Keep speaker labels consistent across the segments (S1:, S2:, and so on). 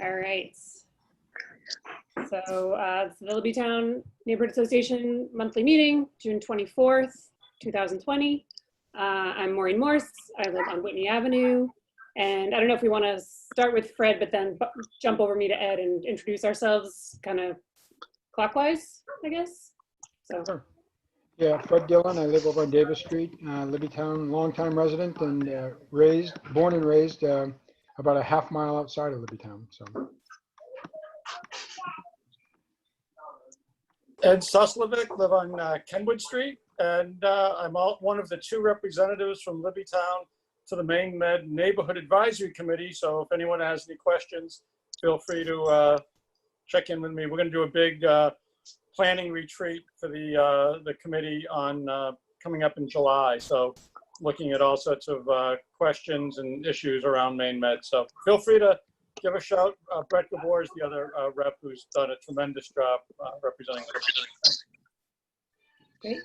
S1: All right. So it's the Libbytown Neighborhood Association monthly meeting, June 24th, 2020. I'm Maureen Morse. I live on Whitney Avenue. And I don't know if we want to start with Fred, but then jump over me to Ed and introduce ourselves kind of clockwise, I guess. So.
S2: Sure. Yeah, Fred Dillon. I live over on Davis Street, Libbytown, longtime resident, and born and raised about a half mile outside of Libbytown. So.
S3: Ed Suslovic, live on Kenwood Street, and I'm one of the two representatives from Libbytown to the Maine Med Neighborhood Advisory Committee. So if anyone has any questions, feel free to check in with me. We're going to do a big planning retreat for the committee on coming up in July. So looking at all sorts of questions and issues around Maine Med. So feel free to give a shout. Brett Gabor is the other rep who's done a tremendous job representing.
S1: Great.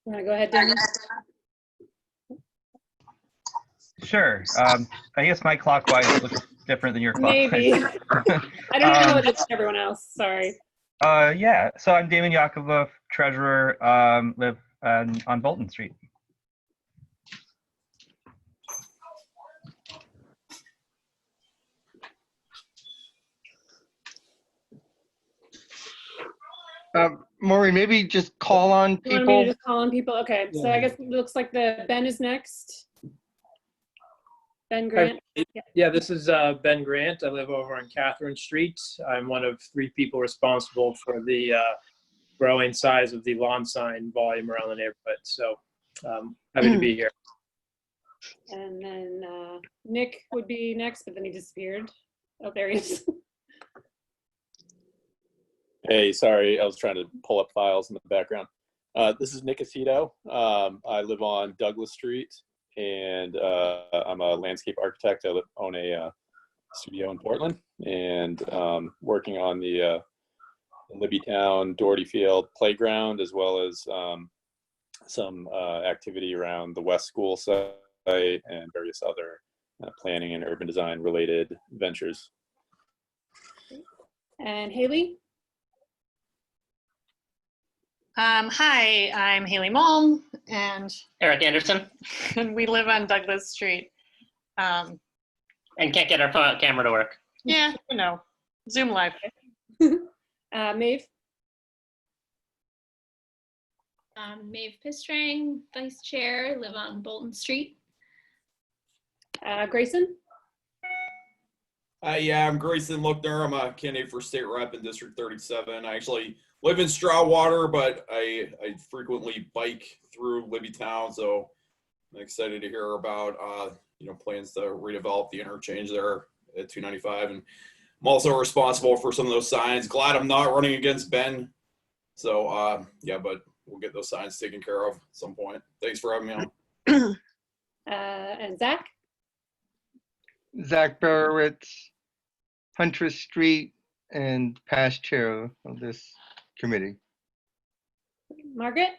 S1: You want to go ahead, Daniel?
S4: Sure. I guess my clockwise looks different than your clockwise.
S1: Maybe. I don't even know what it's everyone else. Sorry.
S4: Yeah. So I'm Damon Yakovlev, treasurer. Live on Bolton Street.
S5: Maureen, maybe just call on people.
S1: You want me to just call on people? Okay.
S2: Yeah.
S1: So I guess it looks like Ben is next. Ben Grant.
S6: Yeah, this is Ben Grant. I live over on Catherine Street. I'm one of 3 people responsible for the growing size of the lawn sign volume around the neighborhood. So happy to be here.
S1: And then Nick would be next, but then he disappeared. Oh, there he is.
S7: Hey, sorry, I was trying to pull up files in the background. This is Nick Aceto. I live on Douglas Street, and I'm a landscape architect. I own a studio in Portland, and working on the Libbytown Doherty Field playground, as well as some activity around the West School site and various other planning and urban design related ventures.
S1: And Haley.
S8: Hi, I'm Haley Malm and Eric Anderson, and we live on Douglas Street. And can't get our camera to work. Yeah, you know, Zoom live.
S1: Maeve.
S9: Maeve Pistrang, vice chair, live on Bolton Street.
S1: Grayson.
S10: Yeah, I'm Grayson Lookner. I'm a candidate for state rep in District 37. I actually live in Strawwater, but I frequently bike through Libbytown, so I'm excited to hear about plans to redevelop the interchange there at 295. And I'm also responsible for some of those signs. Glad I'm not running against Ben. So yeah, but we'll get those signs taken care of at some point. Thanks for having me on.
S1: And Zach.
S5: Zach Barowitz, Huntress Street, and past chair of this committee.
S1: Margaret.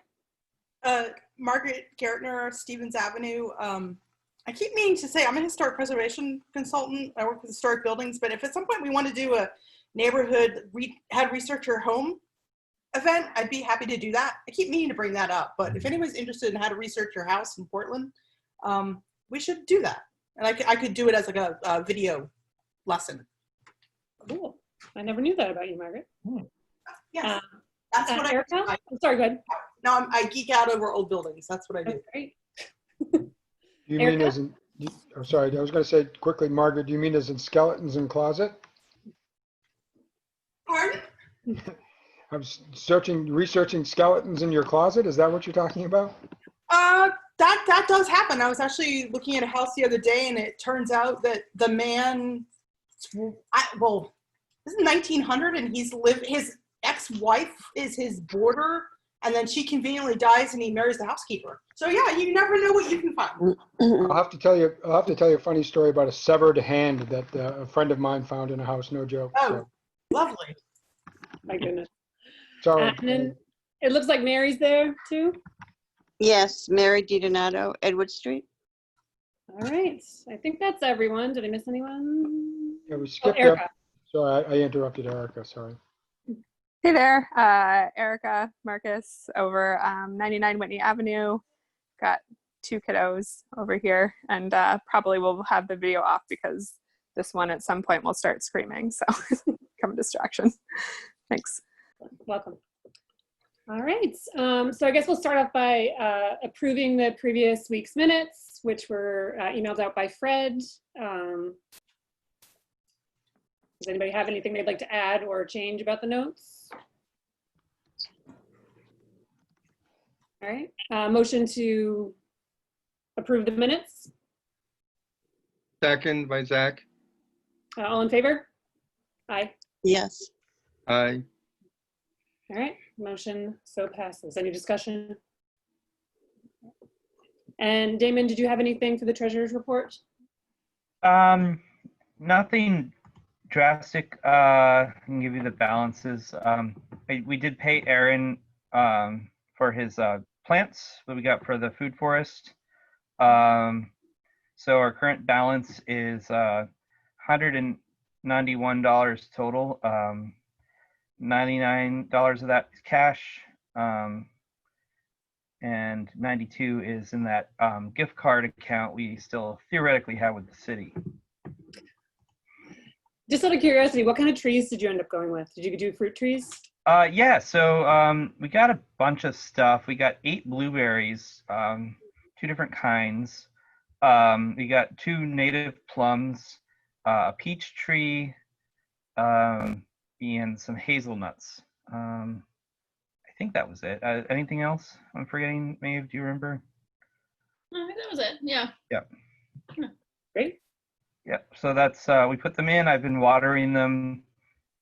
S11: Margaret Gartner, Stevens Avenue. I keep meaning to say I'm a historic preservation consultant. I work with historic buildings, but if at some point we want to do a neighborhood head researcher home event, I'd be happy to do that. I keep meaning to bring that up, but if anyone's interested in how to research your house in Portland, we should do that. And I could do it as like a video lesson.
S1: Cool. I never knew that about you, Margaret.
S11: Yes, that's what
S1: Erica?
S11: I do.
S1: I'm sorry, go ahead.
S11: No, I geek out over old buildings. That's what I do.
S1: That's great.
S2: You mean as in, I'm sorry, I was going to say quickly, Margaret, do you mean as in skeletons in closet?
S11: Pardon?
S2: I'm researching skeletons in your closet. Is that what you're talking about?
S11: That does happen. I was actually looking at a house the other day, and it turns out that the man, this is 1900, and his ex-wife is his boarder, and then she conveniently dies, and he marries the housekeeper. So yeah, you never know what you can find.
S2: I'll have to tell you a funny story about a severed hand that a friend of mine found in a house. No joke.
S11: Oh,
S2: so.
S11: Lovely.
S1: My goodness.
S2: Sorry.
S1: And then it looks like Mary's there too.
S12: Yes, Mary DiDonato, Edward Street.
S1: All right. I think that's everyone. Did I miss anyone?
S2: Yeah, we
S1: Oh,
S2: skipped up.
S1: Erica.
S2: So I interrupted Erica, sorry.
S13: Hey there, Erica Marcus over 99 Whitney Avenue. Got 2 kiddos over here, and probably will have the video off because this one at some point will start screaming, so come a distraction. Thanks.
S1: Welcome. All right. So I guess we'll start off by approving the previous week's minutes, which were emailed out by Fred. Does anybody have anything they'd like to add or change about the notes? All right. Motion to approve the minutes.
S5: Second by Zach.
S1: All in favor? Aye.
S12: Yes.
S5: Aye.
S1: All right. Motion so passes. Any discussion? And Damon, did you have anything for the treasurer's report?
S4: Nothing drastic. I can give you the balances. We did pay Aaron for his plants that we got for the food forest. So our current balance is $191 total. $99 of that is cash, and 92 is in that gift card account we still theoretically have with the city.
S1: Just out of curiosity, what kind of trees did you end up going with? Did you do fruit trees?
S4: Yeah, so we got a bunch of stuff. We got 8 blueberries, 2 different kinds. We got 2 native plums, a peach tree, and some hazelnuts. I think that was it. Anything else I'm forgetting, Maeve? Do you remember?
S9: I think that was it. Yeah.
S4: Yep.
S1: Great.
S4: Yep. So that's we put them in. I've been watering them,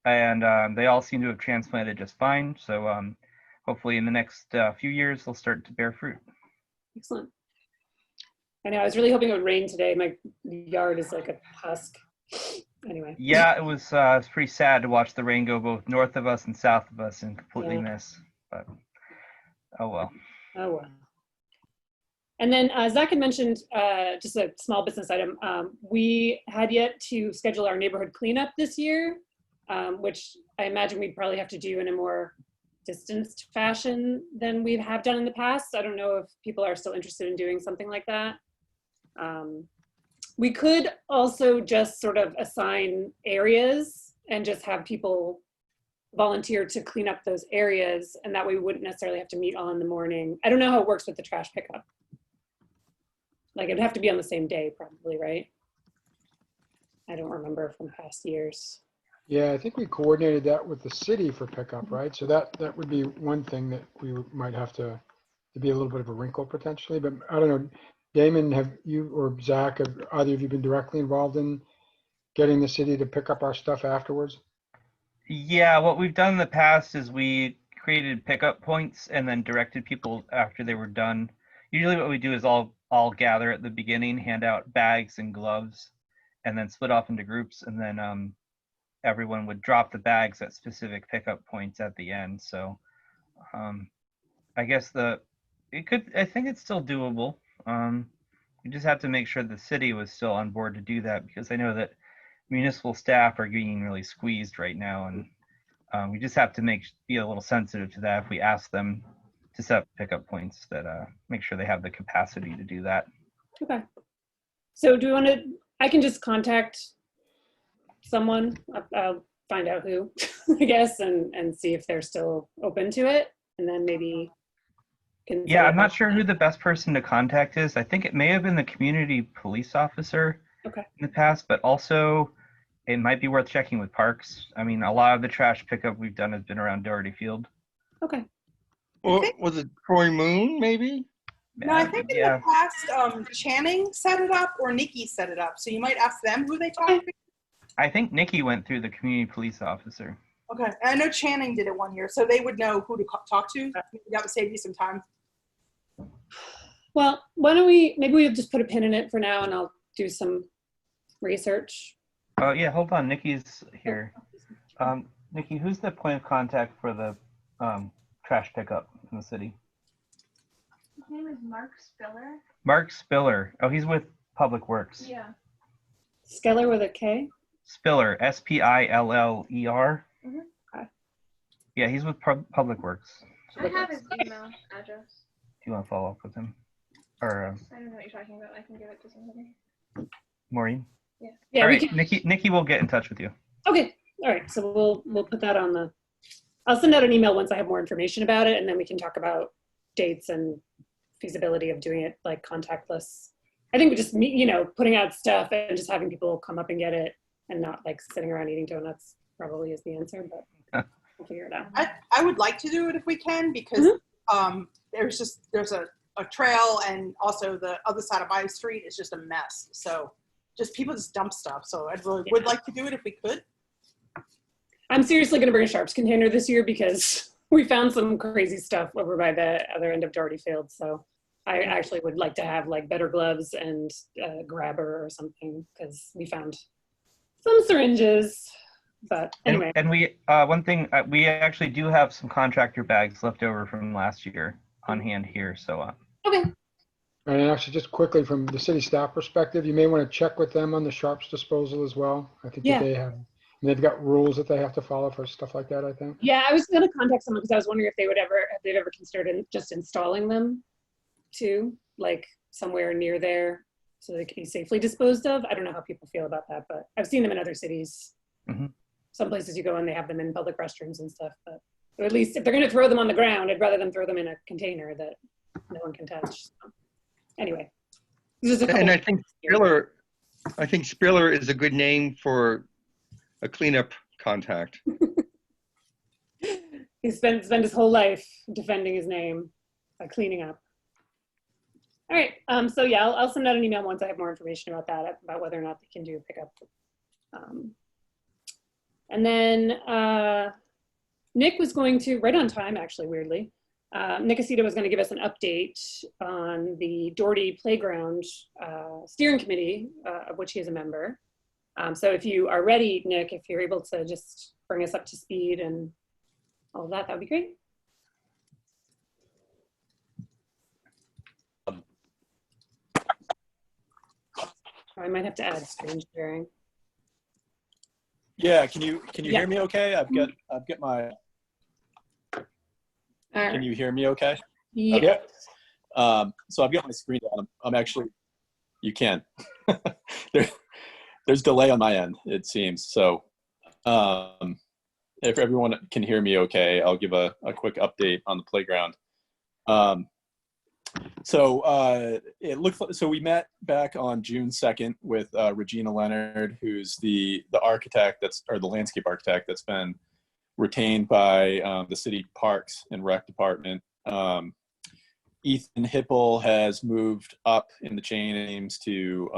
S4: and they all seem to have transplanted just fine. So hopefully in the next few years they'll start to bear fruit.
S1: Excellent. I know. I was really hoping it would rain today. My yard is like a husk. Anyway.
S4: Yeah, it was pretty sad to watch the rain go both north of us and south of us and completely miss. But oh well.
S1: Oh well. And then Zach had mentioned just a small business item. We had yet to schedule our neighborhood cleanup this year, which I imagine we'd probably have to do in a more distanced fashion than we have done in the past. I don't know if people are still interested in doing something like that. We could also just sort of assign areas and just have people volunteer to clean up those areas, and that way we wouldn't necessarily have to meet all in the morning. I don't know how it works with the trash pickup. Like it'd have to be on the same day probably, right? I don't remember from past years.
S2: Yeah, I think we coordinated that with the city for pickup, right? So that would be one thing that we might have to be a little bit of a wrinkle potentially, but I don't know. Damon, have you or Zach, have either of you been directly involved in getting the city to pick up our stuff afterwards?
S4: Yeah, what we've done in the past is we created pickup points and then directed people after they were done. Usually what we do is all gather at the beginning, hand out bags and gloves, and then split off into groups, and then everyone would drop the bags at specific pickup points at the end. So I guess I think it's still doable. We just have to make sure the city was still on board to do that, because I know that municipal staff are getting really squeezed right now, and we just have to be a little sensitive to that if we ask them to set up pickup points, that make sure they have the capacity to do that.
S1: Okay. So do we want to, I can just contact someone, I'll find out who, I guess, and see if they're still open to it, and then maybe
S4: yeah, I'm not sure who the best person to contact is. I think it may have been the community police officer in the past, but also it might be worth checking with Parks. I mean, a lot of the trash pickup we've done has been around Doherty Field.
S1: Okay.
S5: Well, was it Troy Moon, maybe?
S11: No, I think in the past, Channing set it up or Nikki set it up. So you might ask them who they talked to.
S4: I think Nikki went through the community police officer.
S11: Okay. And I know Channing did it one year, so they would know who to talk to. That would save you some time.
S1: Well, maybe we'll just put a pin in it for now, and I'll do some research.
S4: Oh yeah, hold on, Nikki's here. Nikki, who's the point of contact for the trash pickup in the city?
S14: name is Mark Spiller.
S4: Mark Spiller. Oh, he's with Public Works.
S14: Yeah.
S1: Skeller with a K?
S4: Spiller, S-P-I-L-L-E-R.
S14: Mm-hmm.
S1: Okay.
S4: Yeah, he's with Public Works.
S14: I have his email address.
S4: Do you want to follow up with him? Or
S14: I don't know what you're talking about. I can give it to somebody.
S4: Maureen?
S14: Yeah.
S1: Yeah,
S4: All
S1: we
S4: right,
S1: can.
S4: Nikki will get in touch with you.
S1: Okay. All right. So we'll put that on the. I'll send out an email once I have more information about it, and then we can talk about dates and feasibility of doing it like contactless. I think we just putting out stuff and just having people come up and get it, and not like sitting around eating donuts probably is the answer, but we'll figure it out.
S11: I would like to do it if we can, because there's a trail, and also the other side of my street is just a mess. So just people just dump stuff. So I really would like to do it if we could.
S1: I'm seriously going to bring a Sharps container this year because we found some crazy stuff over by the other end of Doherty Field. So I actually would like to have like better gloves and a grabber or something, because we found some syringes. But anyway.
S4: And we, one thing, we actually do have some contractor bags left over from last year on hand here. So.
S1: Okay.
S2: And actually, just quickly from the city staff perspective, you may want to check with them on the Sharps disposal as well. I think that they have, and they've got rules that they have to follow for stuff like that, I think.
S1: Yeah, I was going to contact someone because I was wondering if they've ever considered just installing them too, like somewhere near there so they can be safely disposed of. I don't know how people feel about that, but I've seen them in other cities.
S4: Mm-hmm.
S1: Some places you go and they have them in public restrooms and stuff, but or at least if they're going to throw them on the ground, I'd rather them throw them in a container that no one can touch. So, anyway.
S5: And I think Spiller is a good name for a cleanup contact.
S1: He spent his whole life defending his name by cleaning up. All right. So yeah, I'll send out an email once I have more information about that, about whether or not they can do a pickup. And then Nick was going to, right on time, actually, weirdly, Nick Acito was going to give us an update on the Doherty Playground Steering Committee, of which he is a member. So if you are ready, Nick, if you're able to just bring us up to speed and all of that, that would be great. I might have to add screen sharing.
S7: Yeah, can you hear me okay? I've got my. Can you hear me okay?
S1: Yeah.
S7: Okay. So I've got my screen down. I'm actually, you can. There's delay on my end, it seems. So if everyone can hear me okay, I'll give a quick update on the playground. It looks like, so we met back on June 2nd with Regina Leonard, who's the architect or the landscape architect that's been retained by the city parks and rec department. Ethan Hipple has moved up in the chain of names to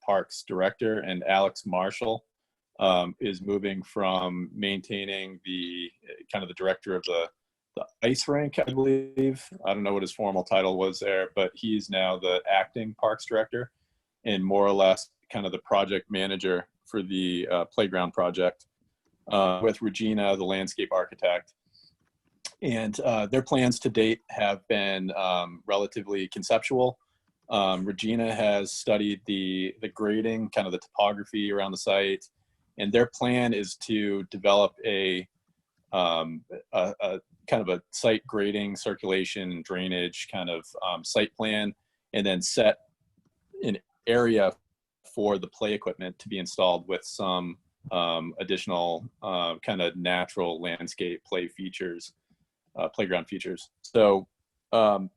S7: parks director, and Alex Marshall is moving from maintaining the kind of the director of the ice rink, I believe. I don't know what his formal title was there, but he's now the acting parks director and more or less kind of the project manager for the playground project with Regina, the landscape architect. And their plans to date have been relatively conceptual. Regina has studied the grading, kind of the topography around the site, and their plan is to develop a kind of a site grading, circulation, and drainage kind of site plan, and then set an area for the play equipment to be installed with some additional kind of natural landscape play features, playground features. So, and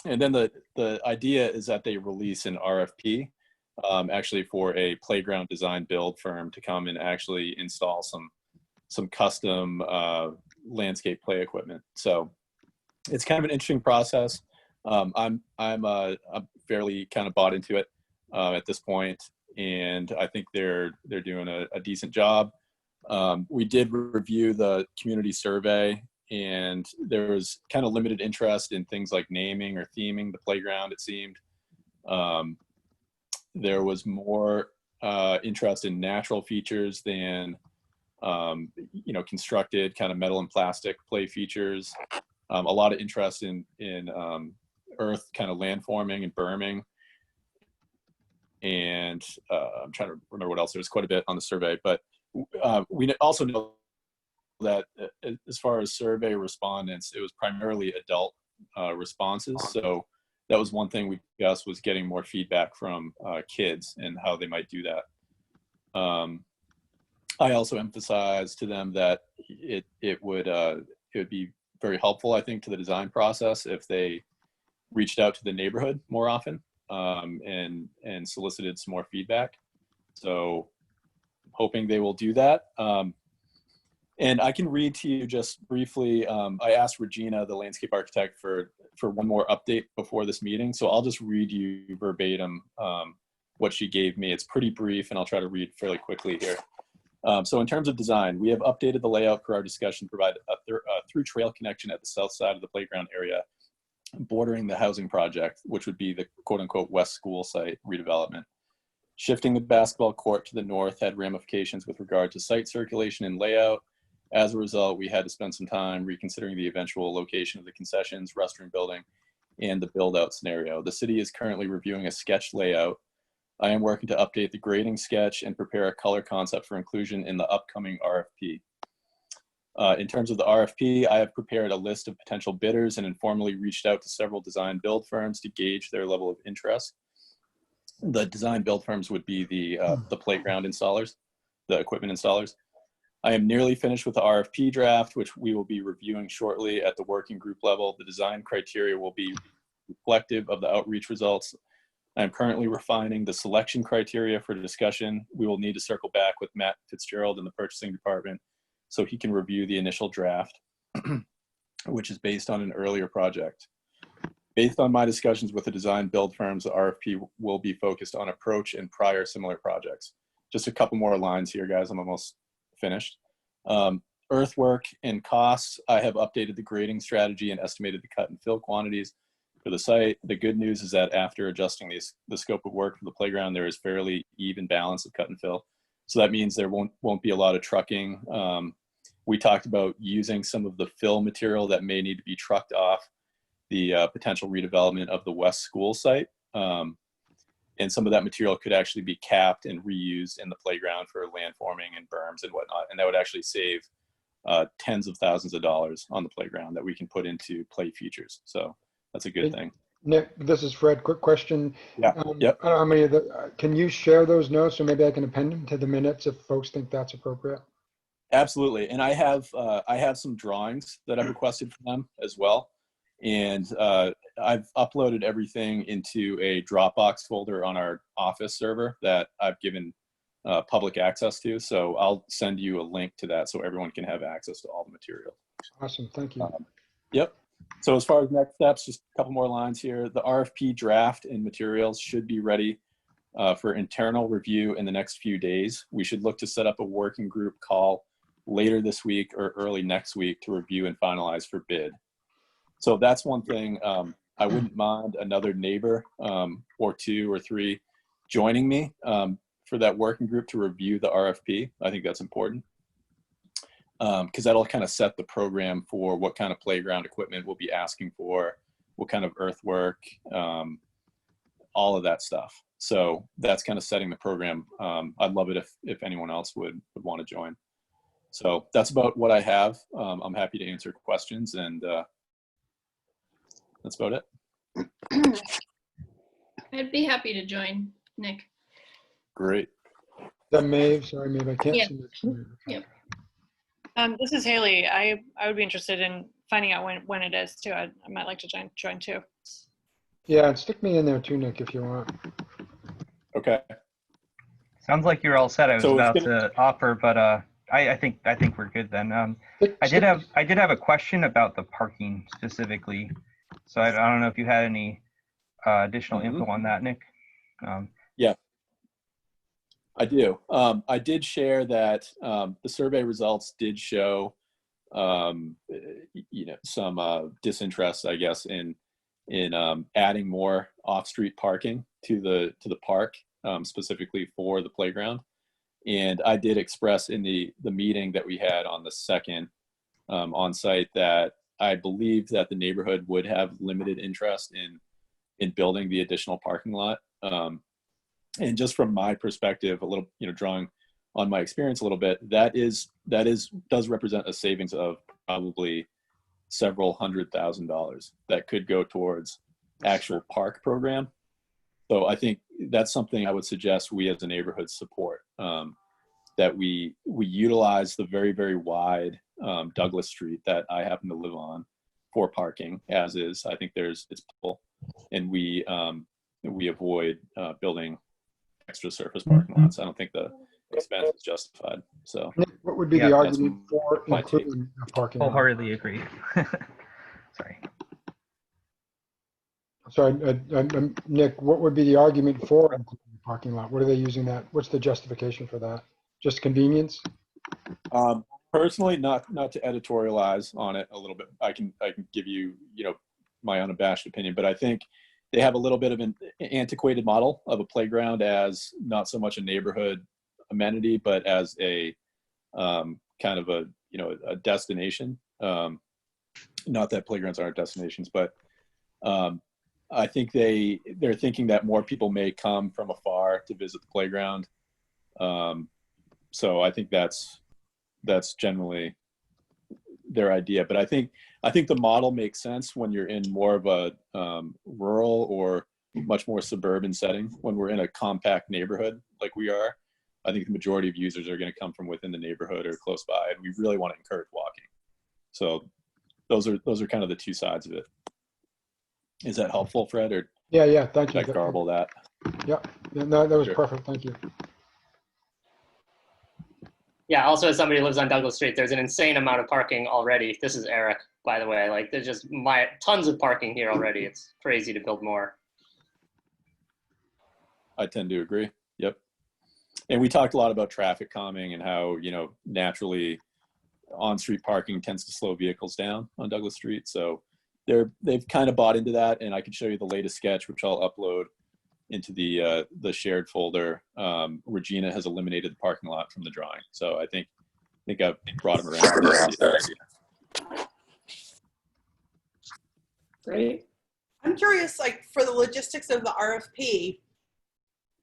S7: then the idea is that they release an RFP actually for a playground design build firm to come and actually install some custom landscape play equipment. So it's kind of an interesting process. I'm fairly kind of bought into it at this point, and I think they're doing a decent job. We did review the community survey, and there was kind of limited interest in things like naming or theming the playground, it seemed. There was more interest in natural features than constructed kind of metal and plastic play features. A lot of interest in earth kind of landforming and berming. And I'm trying to remember what else. There's quite a bit on the survey, but we also know that as far as survey respondents, it was primarily adult responses. So that was one thing we discussed, was getting more feedback from kids and how they might do that. I also emphasized to them that it would be very helpful, I think, to the design process if they reached out to the neighborhood more often and solicited some more feedback. So hoping they will do that. And I can read to you just briefly. I asked Regina, the landscape architect, for one more update before this meeting. So I'll just read you verbatim what she gave me. It's pretty brief, and I'll try to read fairly quickly here. So in terms of design, we have updated the layout per our discussion, provide a through trail connection at the south side of the playground area, bordering the housing project, which would be the quote unquote West School site redevelopment. Shifting the basketball court to the north had ramifications with regard to site circulation and layout. As a result, we had to spend some time reconsidering the eventual location of the concessions, restroom building, and the build-out scenario. The city is currently reviewing a sketch layout. I am working to update the grading sketch and prepare a color concept for inclusion in the upcoming RFP. In terms of the RFP, I have prepared a list of potential bidders and informally reached out to several design build firms to gauge their level of interest. The design build firms would be the playground installers, the equipment installers. I am nearly finished with the RFP draft, which we will be reviewing shortly at the working group level. The design criteria will be reflective of the outreach results. I am currently refining the selection criteria for discussion. We will need to circle back with Matt Fitzgerald in the purchasing department so he can review the initial draft, which is based on an earlier project. Based on my discussions with the design build firms, the RFP will be focused on approach and prior similar projects. Just a couple more lines here, guys. I'm almost finished. Earthwork and costs. I have updated the grading strategy and estimated the cut and fill quantities for the site. The good news is that after adjusting the scope of work for the playground, there is fairly even balance of cut and fill. So that means there won't be a lot of trucking. We talked about using some of the fill material that may need to be trucked off the potential redevelopment of the West School site. And some of that material could actually be capped and reused in the playground for landforming and berms and whatnot. And that would actually save tens of thousands of dollars on the playground that we can put into play features. So that's a good thing.
S2: Nick, this is Fred. Quick question.
S7: Yeah. Yep.
S2: I don't know how many of can you share those notes, or maybe I can append them to the minutes if folks think that's appropriate?
S7: Absolutely. And I have some drawings that I've requested from them as well. And I've uploaded everything into a Dropbox folder on our office server that I've given public access to. So I'll send you a link to that so everyone can have access to all the material.
S2: Awesome. Thank you.
S7: Yep. So as far as next steps, just a couple more lines here. The RFP draft and materials should be ready for internal review in the next few days. We should look to set up a working group call later this week or early next week to review and finalize for bid. So that's one thing. I wouldn't mind another neighbor or two or three joining me for that working group to review the RFP. I think that's important because that'll kind of set the program for what kind of playground equipment we'll be asking for, what kind of earthwork, all of that stuff. So that's kind of setting the program. I'd love it if anyone else would want to join. So that's about what I have. I'm happy to answer questions, and that's about it.
S9: I'd be happy to join, Nick.
S7: Great.
S2: Is that Maeve? Sorry, Maeve, I can't
S8: Yeah.
S2: see it.
S9: Yep.
S8: This is Haley. I would be interested in finding out when it is too. I might like to join too.
S2: Yeah, and stick me in there too, Nick, if you want.
S7: Okay.
S4: Sounds like you're all set. I was
S7: So
S4: about to offer, but I think I think we're good then. I did have a question about the parking specifically. So I don't know if you had any additional info on that, Nick.
S7: Yeah, I do. I did share that the survey results did show, some disinterest, I guess, in adding more off-street parking to the park, specifically for the playground. And I did express in the meeting that we had on the 2nd on site that I believe that the neighborhood would have limited interest in in building the additional parking lot. And just from my perspective, a little, drawing on my experience a little bit, that does represent a savings of probably several $100,000 that could go towards actual park program. So I think that's something I would suggest we as a neighborhood support, that we utilize the very, very wide Douglas Street that I happen to live on for parking as is. I think it's full, and we avoid building extra surface parking lots. I don't think the expense is justified. So
S2: Nick, what would be the argument for including a parking lot?
S4: Wholeheartedly agree.
S2: Sorry, Nick, what would be the argument for including a parking lot? What are they using that? What's the justification for that? Just convenience?
S7: Personally, not to editorialize on it a little bit. I can give you, my unabashed opinion, but I think they have a little bit of an antiquated model of a playground as not so much a neighborhood amenity, but as a kind of a destination. Not that playgrounds aren't destinations, but I think they're thinking that more people may come from afar to visit the playground. So I think that's generally their idea. But I think the model makes sense when you're in more of a rural or much more suburban setting. When we're in a compact neighborhood like we are, I think the majority of users are going to come from within the neighborhood or close by, and we really want to encourage walking. So those are kind of the two sides of it. Is that helpful, Fred? Or
S2: yeah, thank you.
S7: Did I garble that?
S2: Yeah, no, that was
S7: Sure.
S2: perfect. Thank you.
S8: Yeah, also as somebody who lives on Douglas Street, there's an insane amount of parking already. This is Eric, by the way. Like, there's just tons of parking here already. It's crazy to build more.
S7: I tend to agree. Yep. And we talked a lot about traffic calming and how, naturally on-street parking tends to slow vehicles down on Douglas Street. So they've kind of bought into that. And I can show you the latest sketch, which I'll upload into the shared folder. Regina has eliminated the parking lot from the drawing. So I think I've brought him around.
S1: Great.
S11: I'm curious, like, for the logistics of the RFP,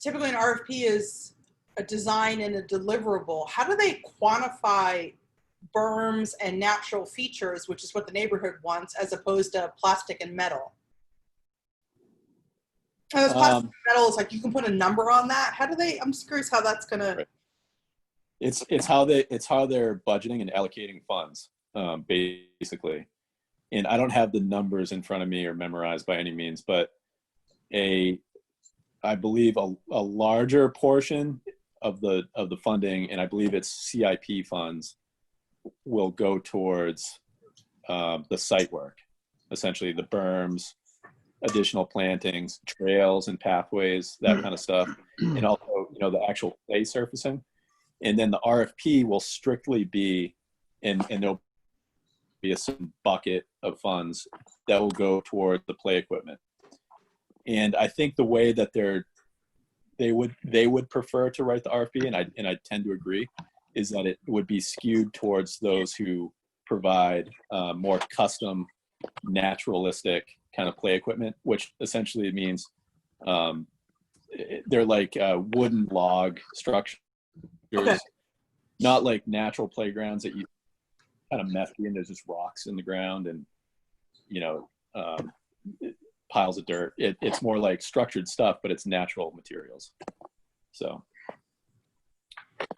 S11: typically an RFP is a design and a deliverable. How do they quantify berms and natural features, which is what the neighborhood wants, as opposed to plastic and metal? And those plastic and metal is like, you can put a number on that. How do they, I'm just curious how that's gonna.
S7: Right. It's how they're budgeting and allocating funds, basically. And I don't have the numbers in front of me or memorized by any means, but I believe a larger portion of the funding, and I believe it's CIP funds, will go towards the site work, essentially the berms, additional plantings, trails and pathways, that kind of stuff, and also the actual play surfacing. And then the RFP will strictly be, and there'll be a certain bucket of funds that will go toward the play equipment. And I think the way that they would prefer to write the RFP, and I tend to agree, is that it would be skewed towards those who provide more custom, naturalistic kind of play equipment, which essentially means they're like wooden log structures, okay. Not like natural playgrounds that you kind of messy and there's just rocks in the ground and piles of dirt. It's more like structured stuff, but it's natural materials. So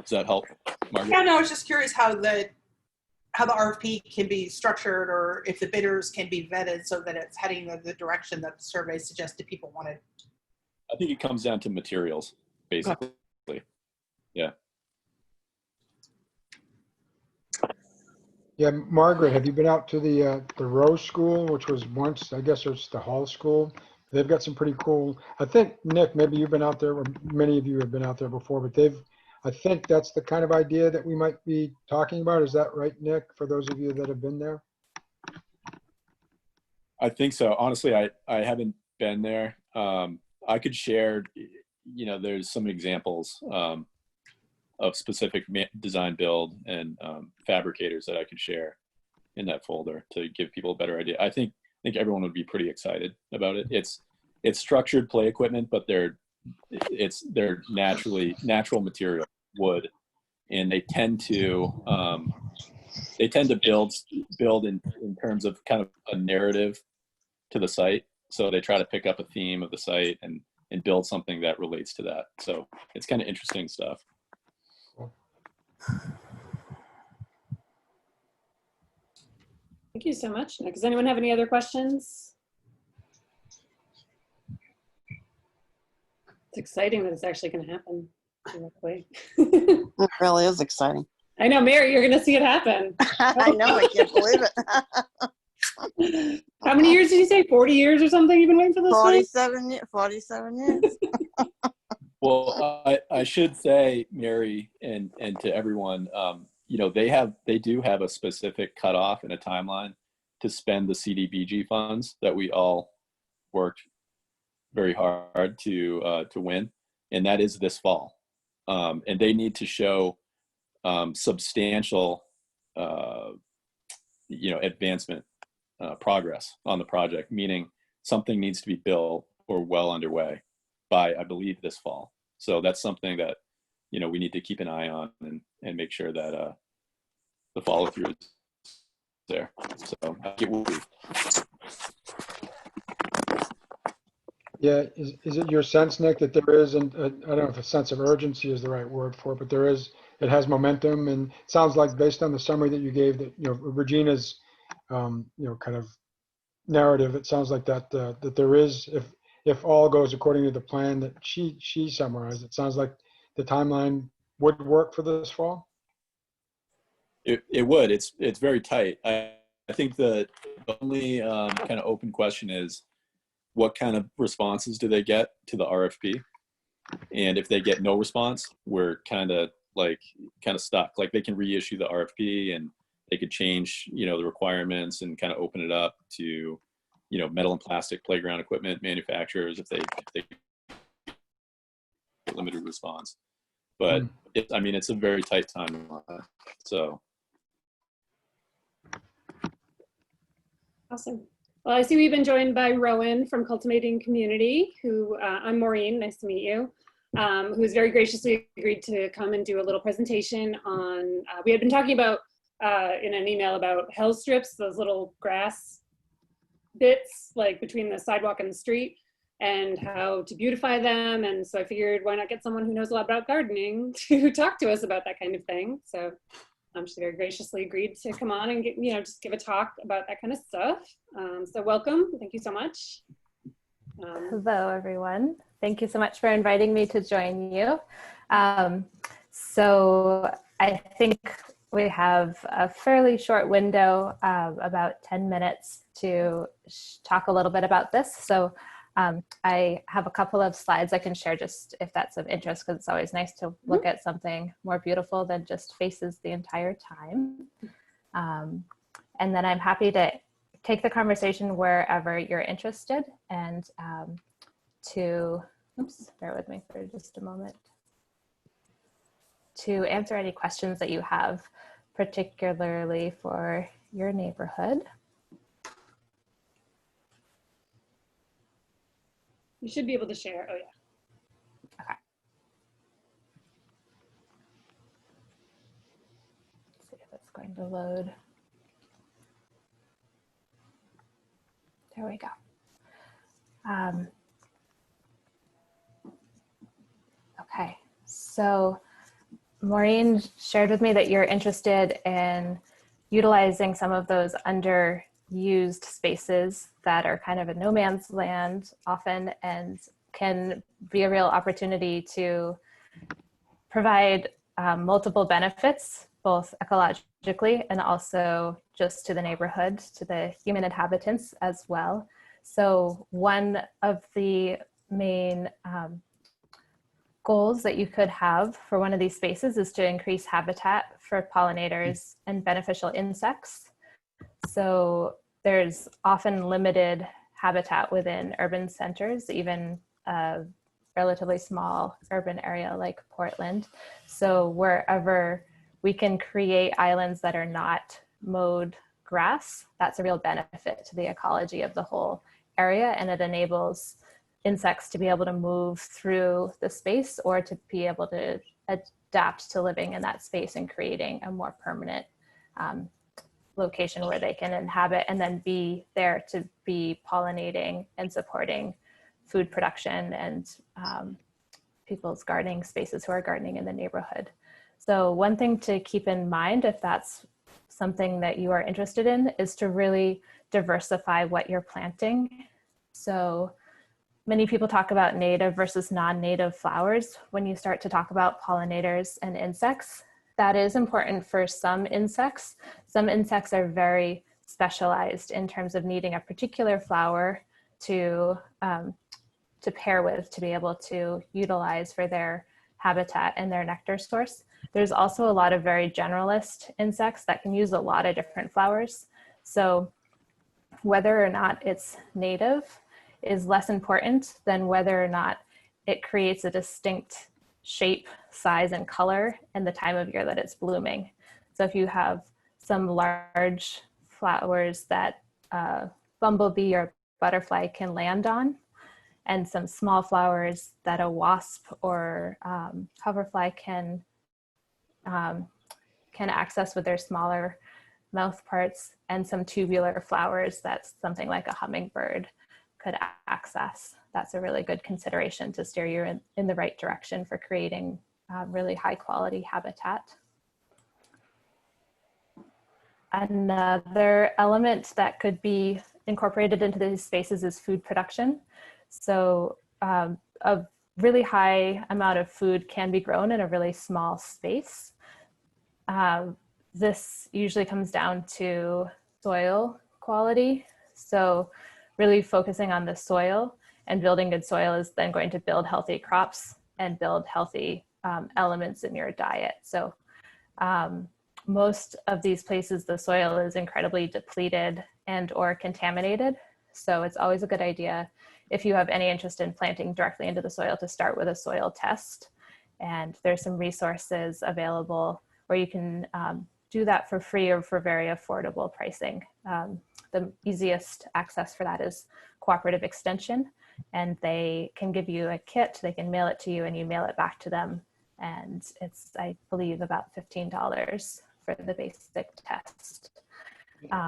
S7: does that help, Margaret?
S11: Yeah, no, I was just curious how the RFP can be structured, or if the bidders can be vetted so that it's heading the direction that the survey suggested people wanted.
S7: I think it comes down to materials, basically. Okay. Yeah.
S2: Yeah, Margaret, have you been out to the Rose School, which was once, I guess it's the Hall School? They've got some pretty cool, I think, Nick, maybe you've been out there, or many of you have been out there before, but I think that's the kind of idea that we might be talking about. Is that right, Nick, for those of you that have been there?
S7: I think so. Honestly, I haven't been there. I could share, there's some examples of specific design build and fabricators that I could share in that folder to give people a better idea. I think everyone would be pretty excited about it. it's structured play equipment, but they're natural material, wood, and they tend to build in terms of kind of a narrative to the site. So they try to pick up a theme of the site and build something that relates to that. So it's kind of interesting stuff.
S1: Thank you so much, Nick. Does anyone have any other questions? It's exciting that it's actually going to happen.
S12: It really is exciting.
S1: I know, Mary, you're going to see it happen.
S12: I know, I can't believe
S1: it. How many years did you say? 40 years or something you've been waiting for this?
S12: 47 years.
S7: Well, I should say, Mary, and to everyone, you know, they do have a specific cutoff and a timeline to spend the CDBG funds that we all worked very hard to win, and that is this fall. And they need to show substantial, you know, advancement, progress on the project, meaning something needs to be built or well underway by, I believe, this fall. So that's something that, you know, we need to keep an eye on and make sure that the follow through is there. So it will be.
S2: Yeah, is it your sense, Nick, that there is, and I don't know if a sense of urgency is the right word for it, but it has momentum, and it sounds like based on the summary that you gave, that, you know, Regina's, you know, kind of narrative, it sounds like that that there is, if all goes according to the plan that she summarized, it sounds like the timeline would work for this fall.
S7: It would. It's very tight. I think the only kind of open question is, what kind of responses do they get to the RFP? And if they get no response, we're kind of stuck. Like, they can reissue the RFP and they could change, you know, the requirements and kind of open it up to, you know, metal and plastic playground equipment manufacturers if they get limited response. But I mean, it's a very tight timeline. So.
S1: Awesome. Well, I see we've been joined by Rowan from Cultivating Community, who I'm Maureen, nice to meet you, who has very graciously agreed to come and do a little presentation on, we had been talking about in an email about hell strips, those little grass bits like between the sidewalk and the street, and how to beautify them. And so I figured, why not get someone who knows a lot about gardening to talk to us about that kind of thing. So she very graciously agreed to come on and just give a talk about that kind of stuff. So welcome, thank you so much.
S15: Hello, everyone. Thank you so much for inviting me to join you. So I think we have a fairly short window, about 10 minutes to talk a little bit about this. So I have a couple of slides I can share, just if that's of interest, because it's always nice to look at something more beautiful than just faces the entire time. And then I'm happy to take the conversation wherever you're interested, and bear with me for just a moment, to answer any questions that you have, particularly for your neighborhood.
S1: You should be able to share. Oh, yeah.
S15: Okay. Let's see if it's going to load. There we go. Okay, so Maureen shared with me that you're interested in utilizing some of those underused spaces that are kind of a no man's land often, and can be a real opportunity to provide multiple benefits, both ecologically and also just to the neighborhood, to the human inhabitants as well. So one of the main goals that you could have for one of these spaces is to increase habitat for pollinators and beneficial insects. So there's often limited habitat within urban centers, even a relatively small urban area like Portland. So wherever we can create islands that are not mowed grass, that's a real benefit to the ecology of the whole area, and it enables insects to be able to move through the space or to be able to adapt to living in that space and creating a more permanent location where they can inhabit and then be there to be pollinating and supporting food production and people's gardening spaces who are gardening in the neighborhood. So one thing to keep in mind, if that's something that you are interested in, is to really diversify what you're planting. So many people talk about native versus non-native flowers when you start to talk about pollinators and insects. That is important for some insects. Some insects are very specialized in terms of needing a particular flower to pair with, to be able to utilize for their habitat and their nectar source. There's also a lot of very generalist insects that can use a lot of different flowers. So whether or not it's native is less important than whether or not it creates a distinct shape, size, and color and the time of year that it's blooming. So if you have some large flowers that a bumblebee or butterfly can land on, and some small flowers that a wasp or hoverfly can access with their smaller mouth parts, and some tubular flowers that something like a hummingbird could access. That's a really good consideration to steer you in the right direction for creating really high quality habitat. Another element that could be incorporated into these spaces is food production. So a really high amount of food can be grown in a really small space. This usually comes down to soil quality. So really focusing on the soil, and building good soil is then going to build healthy crops and build healthy elements in your diet. So most of these places, the soil is incredibly depleted and or contaminated. So it's always a good idea, if you have any interest in planting directly into the soil, to start with a soil test. And there's some resources available where you can do that for free or for very affordable pricing. The easiest access for that is Cooperative Extension, and they can give you a kit, they can mail it to you and you mail it back to them. And it's, I believe, about $15 for the basic test.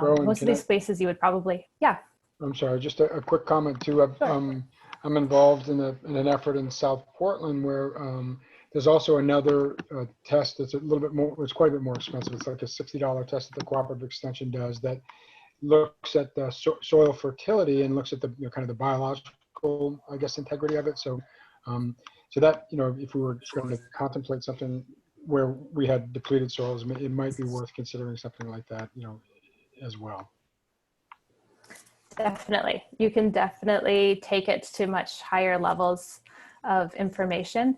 S2: Rowan,
S15: Most of these spaces you would probably, yeah.
S2: I'm sorry, just a quick comment too. I'm involved in an effort in South Portland where there's also another test that's a little bit more, it's quite a bit more expensive. It's like a $60 test that the Cooperative Extension does that looks at the soil fertility and looks at the kind of the biological, I guess, integrity of it. So, so that, if we were going to contemplate something where we had depleted soils, it might be worth considering something like that, as well.
S15: Definitely. You can definitely take it to much higher levels of information.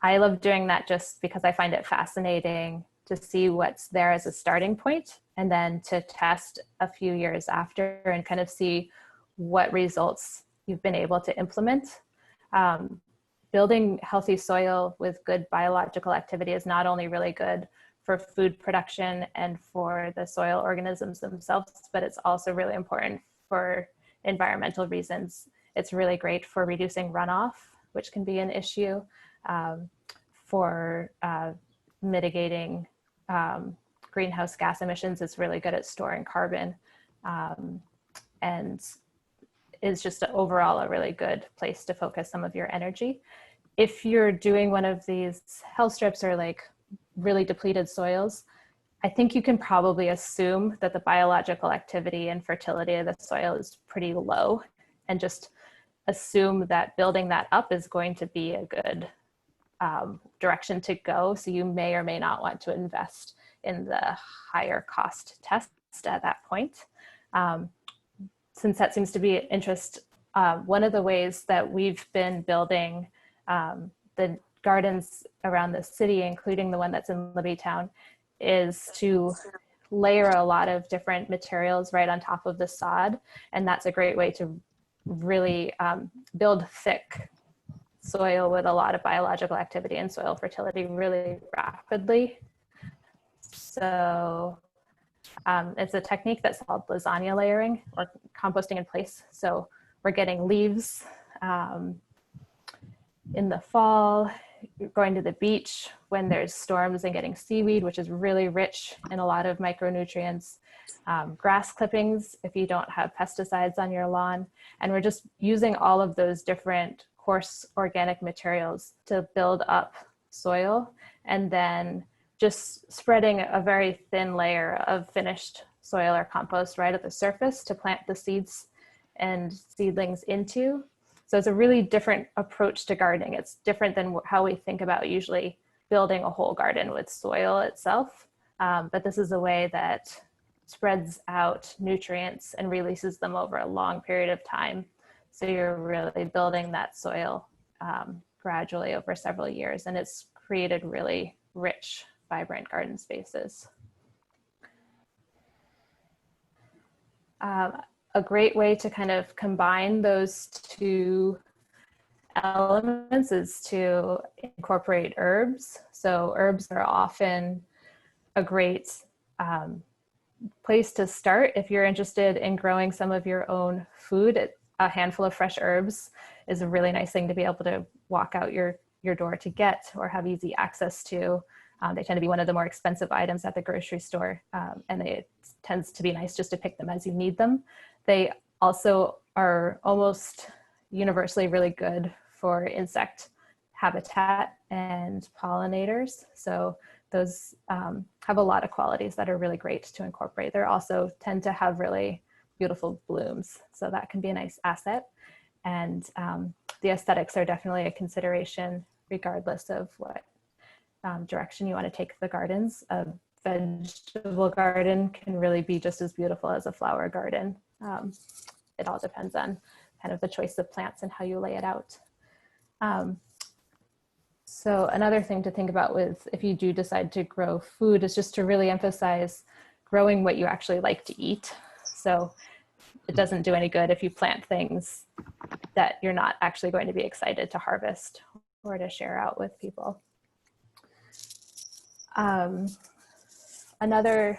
S15: I love doing that just because I find it fascinating to see what's there as a starting point, and then to test a few years after and kind of see what results you've been able to implement. Building healthy soil with good biological activity is not only really good for food production and for the soil organisms themselves, but it's also really important for environmental reasons. It's really great for reducing runoff, which can be an issue, for mitigating greenhouse gas emissions. It's really good at storing carbon, and is just overall a really good place to focus some of your energy. If you're doing one of these health strips or like really depleted soils, I think you can probably assume that the biological activity and fertility of the soil is pretty low, and just assume that building that up is going to be a good direction to go. So you may or may not want to invest in the higher cost test at that point. Since that seems to be an interest, one of the ways that we've been building the gardens around the city, including the one that's in Libbytown, is to layer a lot of different materials right on top of the sod. And that's a great way to really build thick soil with a lot of biological activity and soil fertility really rapidly. So it's a technique that's called lasagna layering, or composting in place. So we're getting leaves In the fall, going to the beach when there's storms and getting seaweed, which is really rich in a lot of micronutrients. Grass clippings if you don't have pesticides on your lawn. And we're just using all of those different coarse organic materials to build up soil, and then just spreading a very thin layer of finished soil or compost right at the surface to plant the seeds and seedlings into. So it's a really different approach to gardening. It's different than how we think about usually building a whole garden with soil itself. But this is a way that spreads out nutrients and releases them over a long period of time. So you're really building that soil gradually over several years, and it's created really rich, vibrant garden spaces. A great way to kind of combine those two elements is to incorporate herbs. So herbs are often a great place to start if you're interested in growing some of your own food. A handful of fresh herbs is a really nice thing to be able to walk out your door to get or have easy access to. They tend to be one of the more expensive items at the grocery store, and it tends to be nice just to pick them as you need them. They also are almost universally really good for insect habitat and pollinators. So those have a lot of qualities that are really great to incorporate. They also tend to have really beautiful blooms, so that can be a nice asset. And the aesthetics are definitely a consideration regardless of what direction you want to take the gardens. A vegetable garden can really be just as beautiful as a flower garden. It all depends on kind of the choice of plants and how you lay it out. So another thing to think about with if you do decide to grow food is just to really emphasize growing what you actually like to eat. So it doesn't do any good if you plant things that you're not actually going to be excited to harvest or to share out with people. Another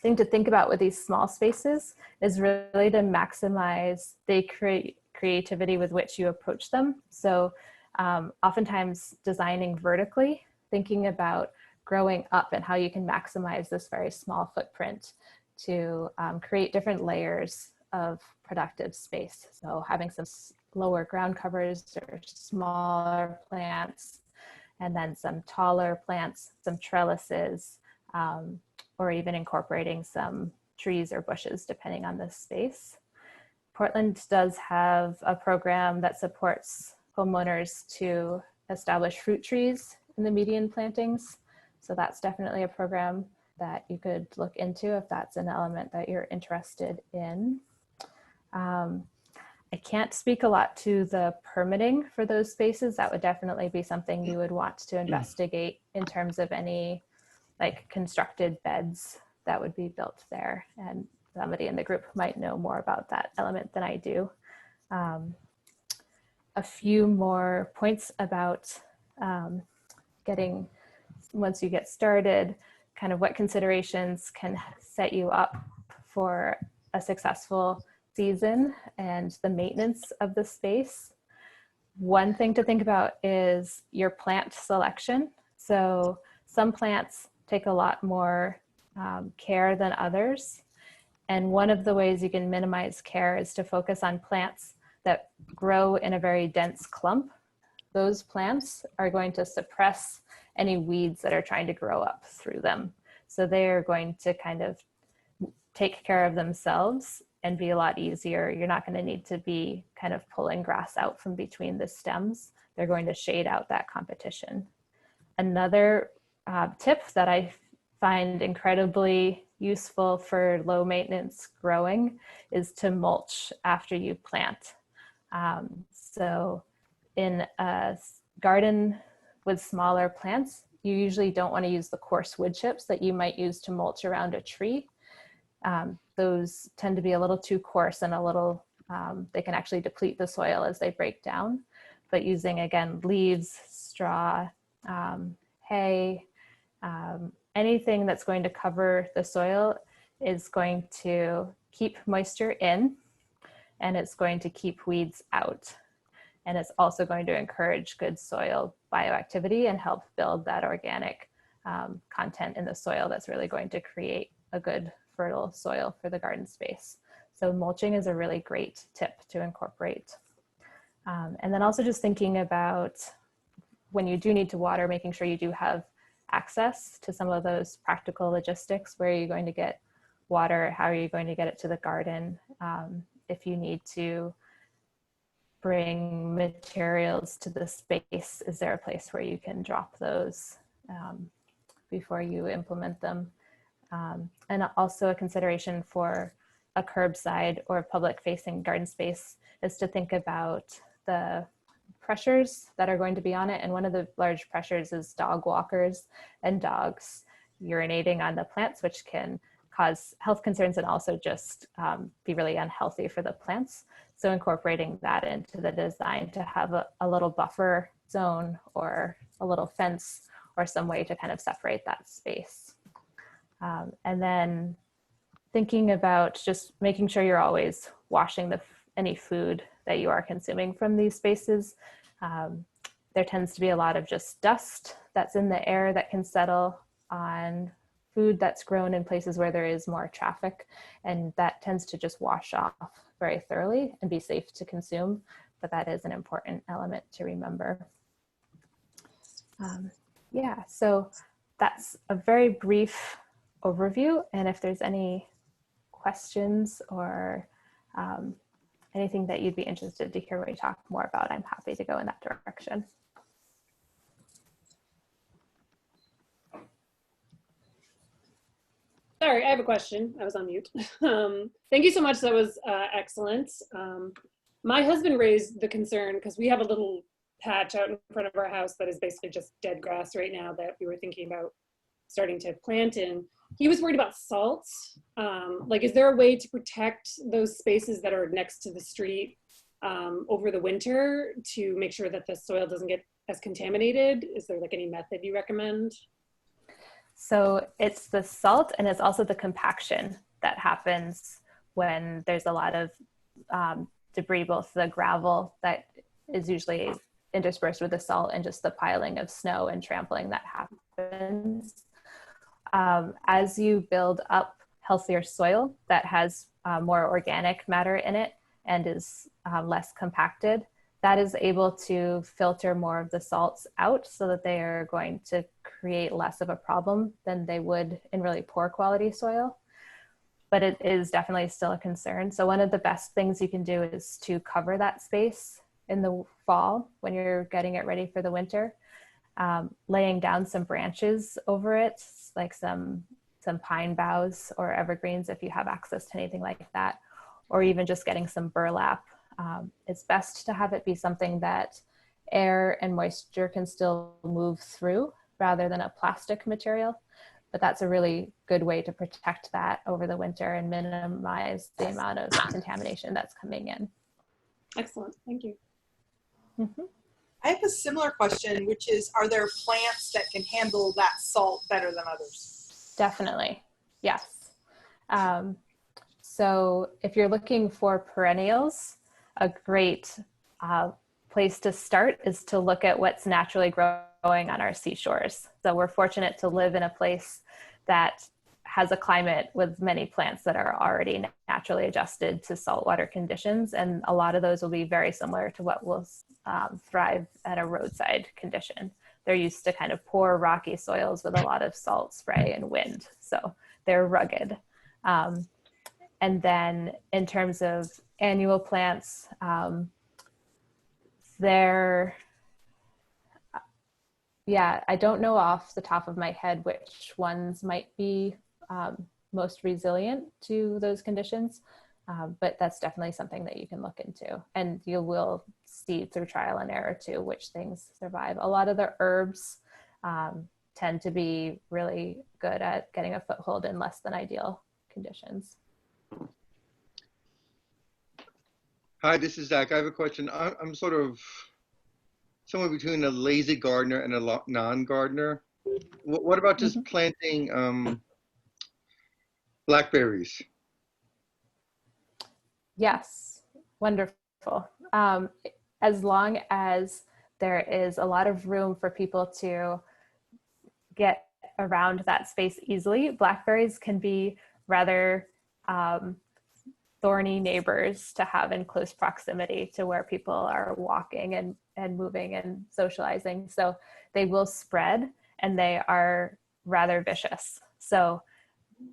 S15: thing to think about with these small spaces is really to maximize the creativity with which you approach them. So oftentimes designing vertically, thinking about growing up and how you can maximize this very small footprint to create different layers of productive space. So having some lower ground covers or smaller plants, and then some taller plants, some trellises, or even incorporating some trees or bushes depending on the space. Portland does have a program that supports homeowners to establish fruit trees in the median plantings. So that's definitely a program that you could look into if that's an element that you're interested in. I can't speak a lot to the permitting for those spaces. That would definitely be something you would want to investigate in terms of any like constructed beds that would be built there. And somebody in the group might know more about that element than I do. A few more points about getting, once you get started, kind of what considerations can set you up for a successful season and the maintenance of the space. One thing to think about is your plant selection. So some plants take a lot more care than others. And one of the ways you can minimize care is to focus on plants that grow in a very dense clump. Those plants are going to suppress any weeds that are trying to grow up through them. So they are going to kind of take care of themselves and be a lot easier. You're not going to need to be kind of pulling grass out from between the stems. They're going to shade out that competition. Another tip that I find incredibly useful for low maintenance growing is to mulch after you plant. So in a garden with smaller plants, you usually don't want to use the coarse wood chips that you might use to mulch around a tree. Those tend to be a little too coarse and a little, they can actually deplete the soil as they break down. But using, again, leaves, straw, hay, anything that's going to cover the soil is going to keep moisture in, and it's going to keep weeds out. And it's also going to encourage good soil bioactivity and help build that organic content in the soil that's really going to create a good fertile soil for the garden space. So mulching is a really great tip to incorporate. And then also just thinking about when you do need to water, making sure you do have access to some of those practical logistics. Where are you going to get water? How are you going to get it to the garden? If you need to bring materials to the space, is there a place where you can drop those before you implement them? And also a consideration for a curbside or public facing garden space is to think about the pressures that are going to be on it. And one of the large pressures is dog walkers and dogs urinating on the plants, which can cause health concerns and also just be really unhealthy for the plants. So incorporating that into the design to have a little buffer zone or a little fence or some way to kind of separate that space. And then thinking about just making sure you're always washing any food that you are consuming from these spaces. There tends to be a lot of just dust that's in the air that can settle on food that's grown in places where there is more traffic, and that tends to just wash off very thoroughly and be safe to consume, but that is an important element to remember. Yeah, so that's a very brief overview, and if there's any questions or anything that you'd be interested to hear me talk more about, I'm happy to go in that direction.
S1: Sorry, I have a question. I was on mute. Thank you so much. That was excellent. My husband raised the concern because we have a little patch out in front of our house that is basically just dead grass right now that we were thinking about starting to plant in. He was worried about salt. Like, is there a way to protect those spaces that are next to the street over the winter to make sure that the soil doesn't get as contaminated? Is there like any method you recommend?
S15: So it's the salt, and it's also the compaction that happens when there's a lot of debris, both the gravel that is usually interspersed with the salt and just the piling of snow and trampling that happens. As you build up healthier soil that has more organic matter in it and is less compacted, that is able to filter more of the salts out so that they are going to create less of a problem than they would in really poor quality soil. But it is definitely still a concern. So one of the best things you can do is to cover that space in the fall when you're getting it ready for the winter, laying down some branches over it, like some pine boughs or evergreens if you have access to anything like that, or even just getting some burlap. It's best to have it be something that air and moisture can still move through rather than a plastic material. But that's a really good way to protect that over the winter and minimize the amount of contamination that's coming in.
S1: Excellent, thank you.
S15: Mm-hmm.
S11: I have a similar question, which is, are there plants that can handle that salt better than others?
S15: Definitely, yes. So if you're looking for perennials, a great place to start is to look at what's naturally growing on our seashores. So we're fortunate to live in a place that has a climate with many plants that are already naturally adjusted to saltwater conditions. And a lot of those will be very similar to what will thrive at a roadside condition. They're used to kind of poor rocky soils with a lot of salt spray and wind. So they're rugged. And then in terms of annual plants, I don't know off the top of my head which ones might be most resilient to those conditions, but that's definitely something that you can look into. And you will see through trial and error too which things survive. A lot of the herbs tend to be really good at getting a foothold in less than ideal conditions.
S5: Hi, this is Zach. I have a question. I'm sort of somewhere between a lazy gardener and a non-gardener. What about just planting blackberries?
S15: Yes, wonderful. as long as there is a lot of room for people to get around that space easily, blackberries can be rather thorny neighbors to have in close proximity to where people are walking and moving and socializing. So they will spread, and they are rather vicious. So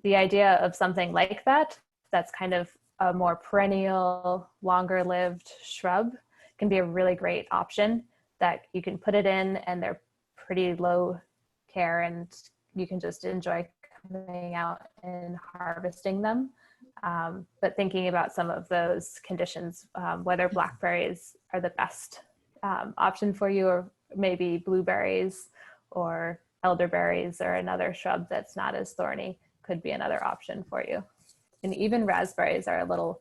S15: the idea of something like that, that's kind of a more perennial, longer lived shrub, can be a really great option that you can put it in, and they're pretty low care, and you can just enjoy coming out and harvesting them. But thinking about some of those conditions, whether blackberries are the best option for you, or maybe blueberries or elderberries or another shrub that's not as thorny could be another option for you. And even raspberries are a little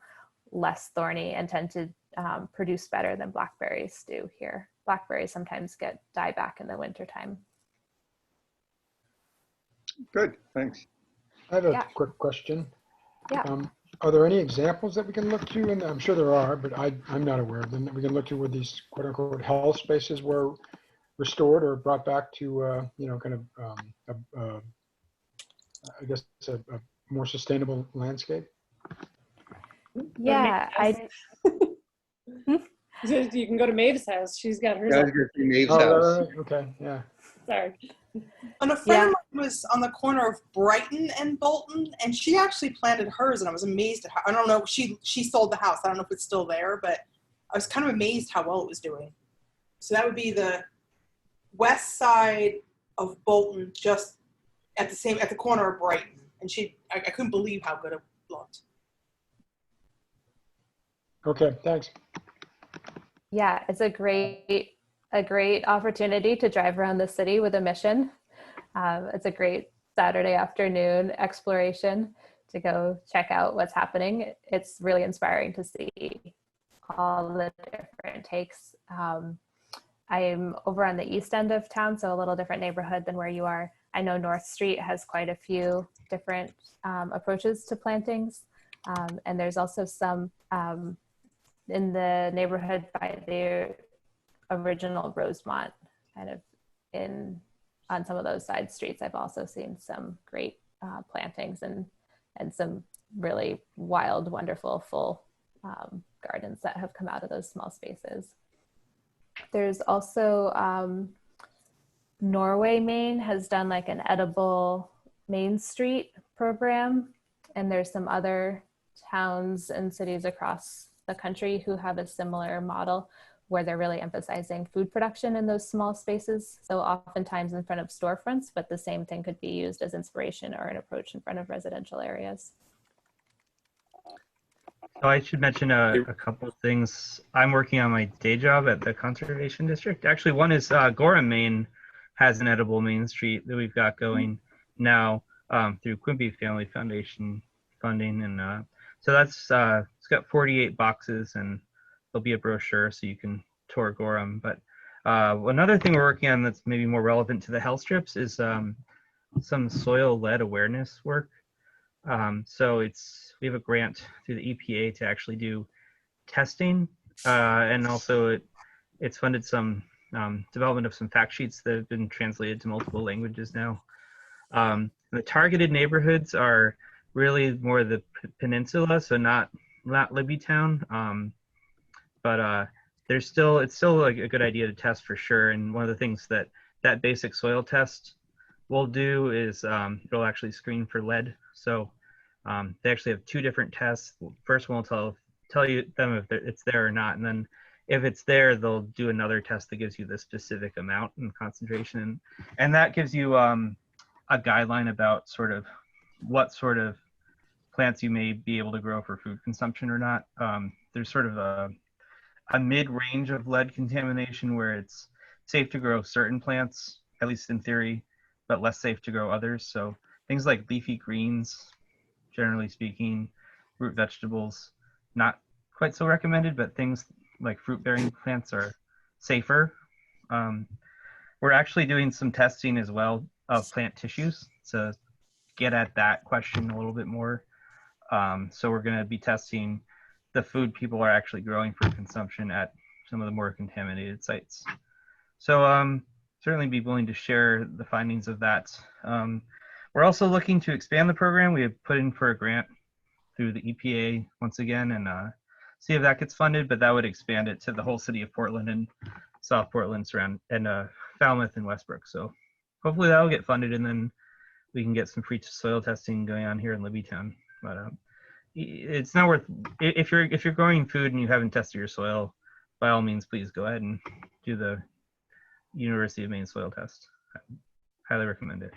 S15: less thorny and tend to produce better than blackberries do here. Blackberries sometimes get dieback in the wintertime.
S5: Good, thanks.
S2: I have a
S15: Yeah.
S2: quick question.
S15: Yeah.
S2: Are there any examples that we can look to? And I'm sure there are, but I'm not aware of them, that we can look to where these quote unquote health spaces were restored or brought back to, kind of, I guess, a more sustainable landscape?
S15: Yeah,
S1: You can go to Maeve's house. She's got hers.
S5: Yeah, I
S1: all-
S5: was gonna say Maeve's
S2: Oh,
S5: house.
S2: right, okay, yeah.
S1: Sorry.
S11: And a friend of mine was on the corner of Brighton and Bolton, and she actually planted hers, and I was amazed at how, I don't know, she sold the house. I don't know if it's still there, but I was kind of amazed how well it was doing. So that would be the west side of Bolton, just at the corner of Brighton. And I couldn't believe how good it looked.
S2: Okay, thanks.
S15: Yeah, it's a great opportunity to drive around the city with a mission. It's a great Saturday afternoon exploration to go check out what's happening. It's really inspiring to see all the different takes. I'm over on the east end of town, so a little different neighborhood than where you are. I know North Street has quite a few different approaches to plantings. And there's also some in the neighborhood by the original Rosemont, kind of on some of those side streets. I've also seen some great plantings and some really wild, wonderful, full gardens that have come out of those small spaces. There's also Norway, Maine has done like an edible Main Street program, and there's some other towns and cities across the country who have a similar model where they're really emphasizing food production in those small spaces. So oftentimes in front of storefronts, but the same thing could be used as inspiration or an approach in front of residential areas.
S4: So I should mention a couple of things. I'm working on my day job at the Conservation District. Actually, one is Gorham, Maine has an edible Main Street that we've got going now through Quimby Family Foundation funding. And so that's, it's got 48 boxes, and there'll be a brochure so you can tour Gorham. But another thing we're working on that's maybe more relevant to the health strips is some soil lead awareness work. So we have a grant through the EPA to actually do testing, and also it's funded some development of some fact sheets that have been translated to multiple languages now. The targeted neighborhoods are really more the peninsula, so not Libbytown, but it's still like a good idea to test for sure. And one of the things that basic soil test will do is it'll actually screen for lead. So they actually have two different tests. First one will tell you them if it's there or not, and then if it's there, they'll do another test that gives you the specific amount and concentration, and that gives you a guideline about sort of what sort of plants you may be able to grow for food consumption or not. There's sort of a mid-range of lead contamination where it's safe to grow certain plants, at least in theory, but less safe to grow others. So things like leafy greens, generally speaking, root vegetables, not quite so recommended, but things like fruit-bearing plants are safer. We're actually doing some testing as well of plant tissues to get at that question a little bit more. So we're going to be testing the food people are actually growing for consumption at some of the more contaminated sites. So certainly be willing to share the findings of that. We're also looking to expand the program. We have put in for a grant through the EPA once again, and see if that gets funded, but that would expand it to the whole city of Portland and South Portland and Falmouth and Westbrook. So hopefully that will get funded, and then we can get some free soil testing going on here in Libbytown. But it's not worth, if you're growing food and you haven't tested your soil, by all means, please go ahead and do the University of Maine soil test. I highly recommend it.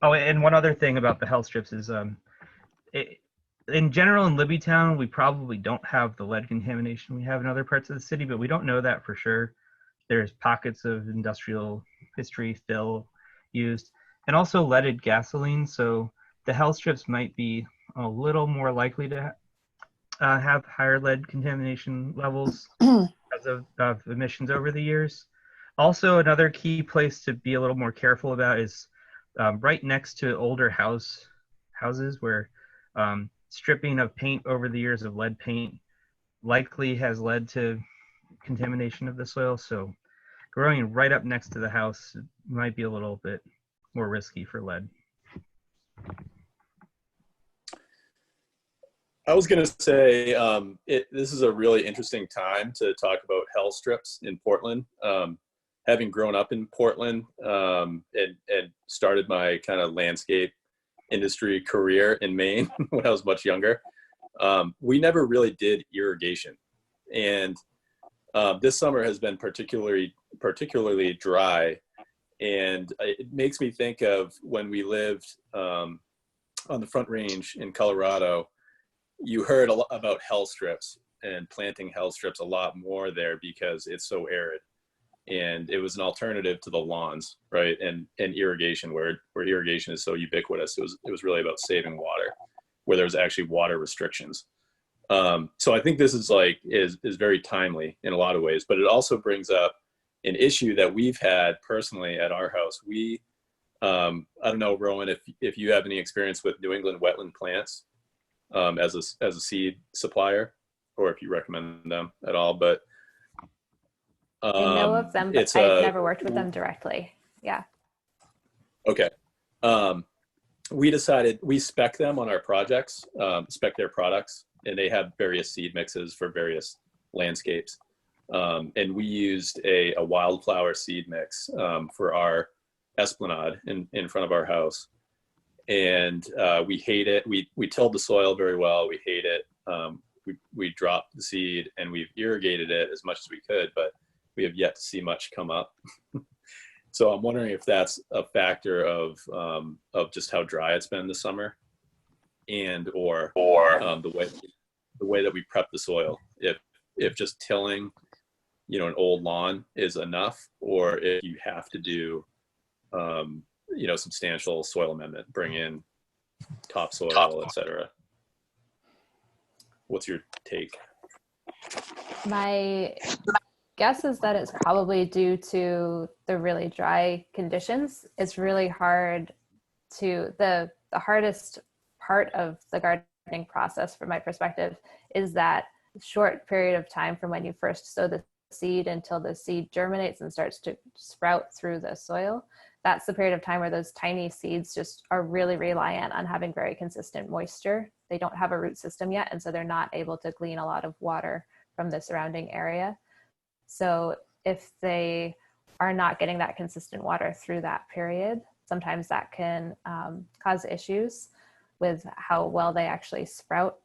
S4: Oh, and one other thing about the health strips is, in general in Libbytown, we probably don't have the lead contamination we have in other parts of the city, but we don't know that for sure. There's pockets of industrial history still used, and also leaded gasoline. So the health strips might be a little more likely to have higher lead contamination levels because of emissions over the years. Also, another key place to be a little more careful about is right next to older houses where stripping of paint over the years of lead paint likely has led to contamination of the soil. So growing right up next to the house might be a little bit more risky for lead.
S7: I was going to say, this is a really interesting time to talk about health strips in Portland. Having grown up in Portland and started my kind of landscape industry career in Maine when I was much younger, we never really did irrigation. And this summer has been particularly dry. And it makes me think of when we lived on the Front Range in Colorado. You heard a lot about health strips and planting health strips a lot more there because it's so arid. And it was an alternative to the lawns, right? And irrigation, where irrigation is so ubiquitous. It was really about saving water, where there's actually water restrictions. So I think this is very timely in a lot of ways, but it also brings up an issue that we've had personally at our house. We, I don't know, Rowan, if you have any experience with New England wetland plants as a seed supplier, or if you recommend them at all, but
S15: I know of them, but I've never worked with them directly. Yeah.
S7: Okay. We decided we spec them on our projects, spec their products, and they have various seed mixes for various landscapes. And we used a wildflower seed mix for our esplanade in front of our house. And we hate it. We tilled the soil very well. We hate it. We dropped the seed and we've irrigated it as much as we could, but we have yet to see much come up. So I'm wondering if that's a factor of just how dry it's been this summer, and or the way that we prep the soil. If just tilling, an old lawn is enough, or if you have to do substantial soil amendment, bring in topsoil, etc. What's your take?
S15: My guess is that it's probably due to the really dry conditions. It's really hard to, the hardest part of the gardening process from my perspective is that short period of time from when you first sow the seed until the seed germinates and starts to sprout through the soil. That's the period of time where those tiny seeds just are really reliant on having very consistent moisture. They don't have a root system yet, and so they're not able to glean a lot of water from the surrounding area. So if they are not getting that consistent water through that period, sometimes that can cause issues with how well they actually sprout.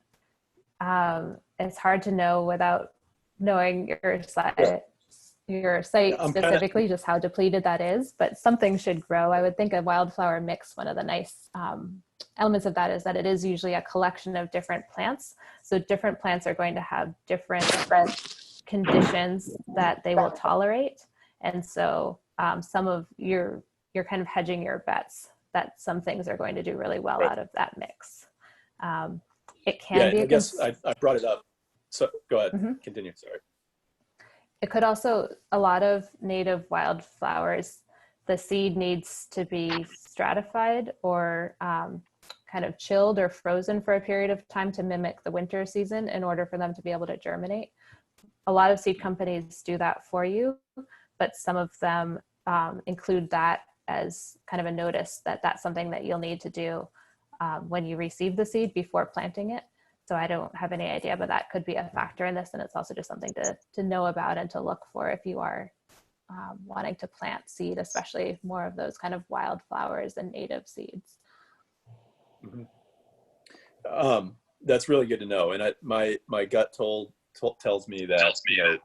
S15: It's hard to know without knowing your site specifically, just how depleted that is, but something should grow. I would think a wildflower mix, one of the nice elements of that is that it is usually a collection of different plants. So different plants are going to have different conditions that they will tolerate. And so some of you're kind of hedging your bets that some things are going to do really well out of that mix. It can be.
S7: I guess I brought it up. So go ahead, continue, sorry.
S15: It could also, a lot of native wildflowers, the seed needs to be stratified or kind kind of chilled or frozen for a period of time to mimic the winter season in order for them to be able to germinate. A lot of seed companies do that for you, but some of them include that as kind of a notice that that's something that you'll need to do when you receive the seed before planting it. So I don't have any idea, but that could be a factor in this. And it's also just something to know about and to look for if you are wanting to plant seed, especially more of those kind of wildflowers and native seeds.
S7: That's really good to know. And my gut tells me that,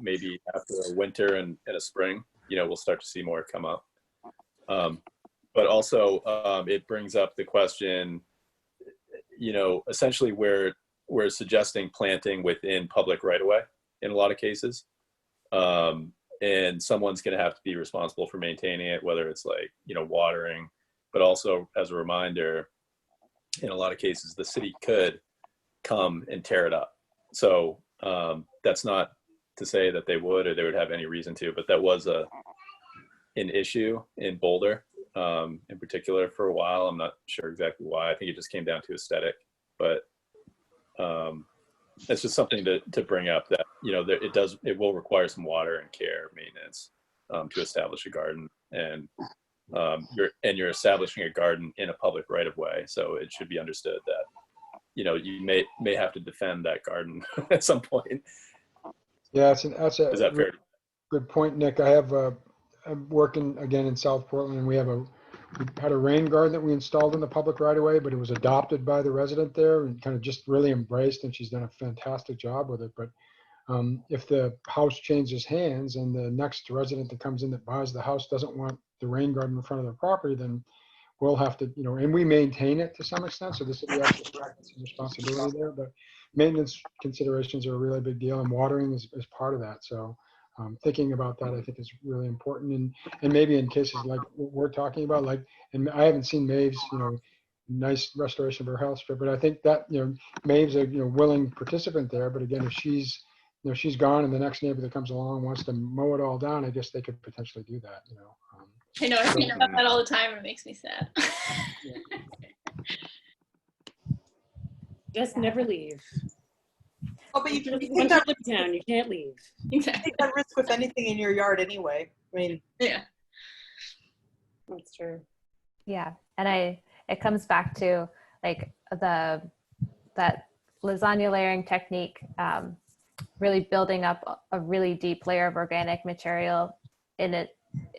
S7: maybe after a winter and a spring, we'll start to see more come up. But also it brings up the question, essentially where we're suggesting planting within public right of way in a lot of cases. And someone's going to have to be responsible for maintaining it, whether it's like, watering, but also as a reminder, in a lot of cases, the city could come and tear it up. So that's not to say that they would or they would have any reason to, but that was an issue in Boulder in particular for a while. I'm not sure exactly why. I think it just came down to aesthetic, but it's just something to bring up that, it will require some water and care, maintenance to establish a garden, and you're establishing a garden in a public right of way. So it should be understood that, you may have to defend that garden at some point.
S2: Yeah, that's
S7: Is that fair?
S2: good point, Nick. I'm working again in South Portland, and we had a rain garden that we installed in the public right of way, but it was adopted by the resident there and kind of just really embraced, and she's done a fantastic job with it. But if the house changes hands and the next resident that comes in that buys the house doesn't want the rain garden in front of their property, then we'll have to, and we maintain it to some extent. So the city has some responsibility there, but maintenance considerations are a really big deal, and watering is part of that. So thinking about that, I think, is really important. And maybe in cases like what we're talking about, and I haven't seen Maeve's, nice restoration of her health strip, but I think that, Maeve's a, willing participant there. But again, if she's gone and the next neighbor that comes along wants to mow it all down, I guess they could potentially do that,
S9: I know, I think about that all the time. It makes me sad.
S1: Just never leave.
S11: Oh, but you
S1: Once
S11: take
S1: you
S11: that,
S1: live down, you can't leave.
S9: Exactly.
S11: take that risk with anything in your yard anyway. I mean,
S9: Yeah.
S1: That's true.
S15: Yeah, and it comes back to like that lasagna layering technique, really building up a really deep layer of organic material in it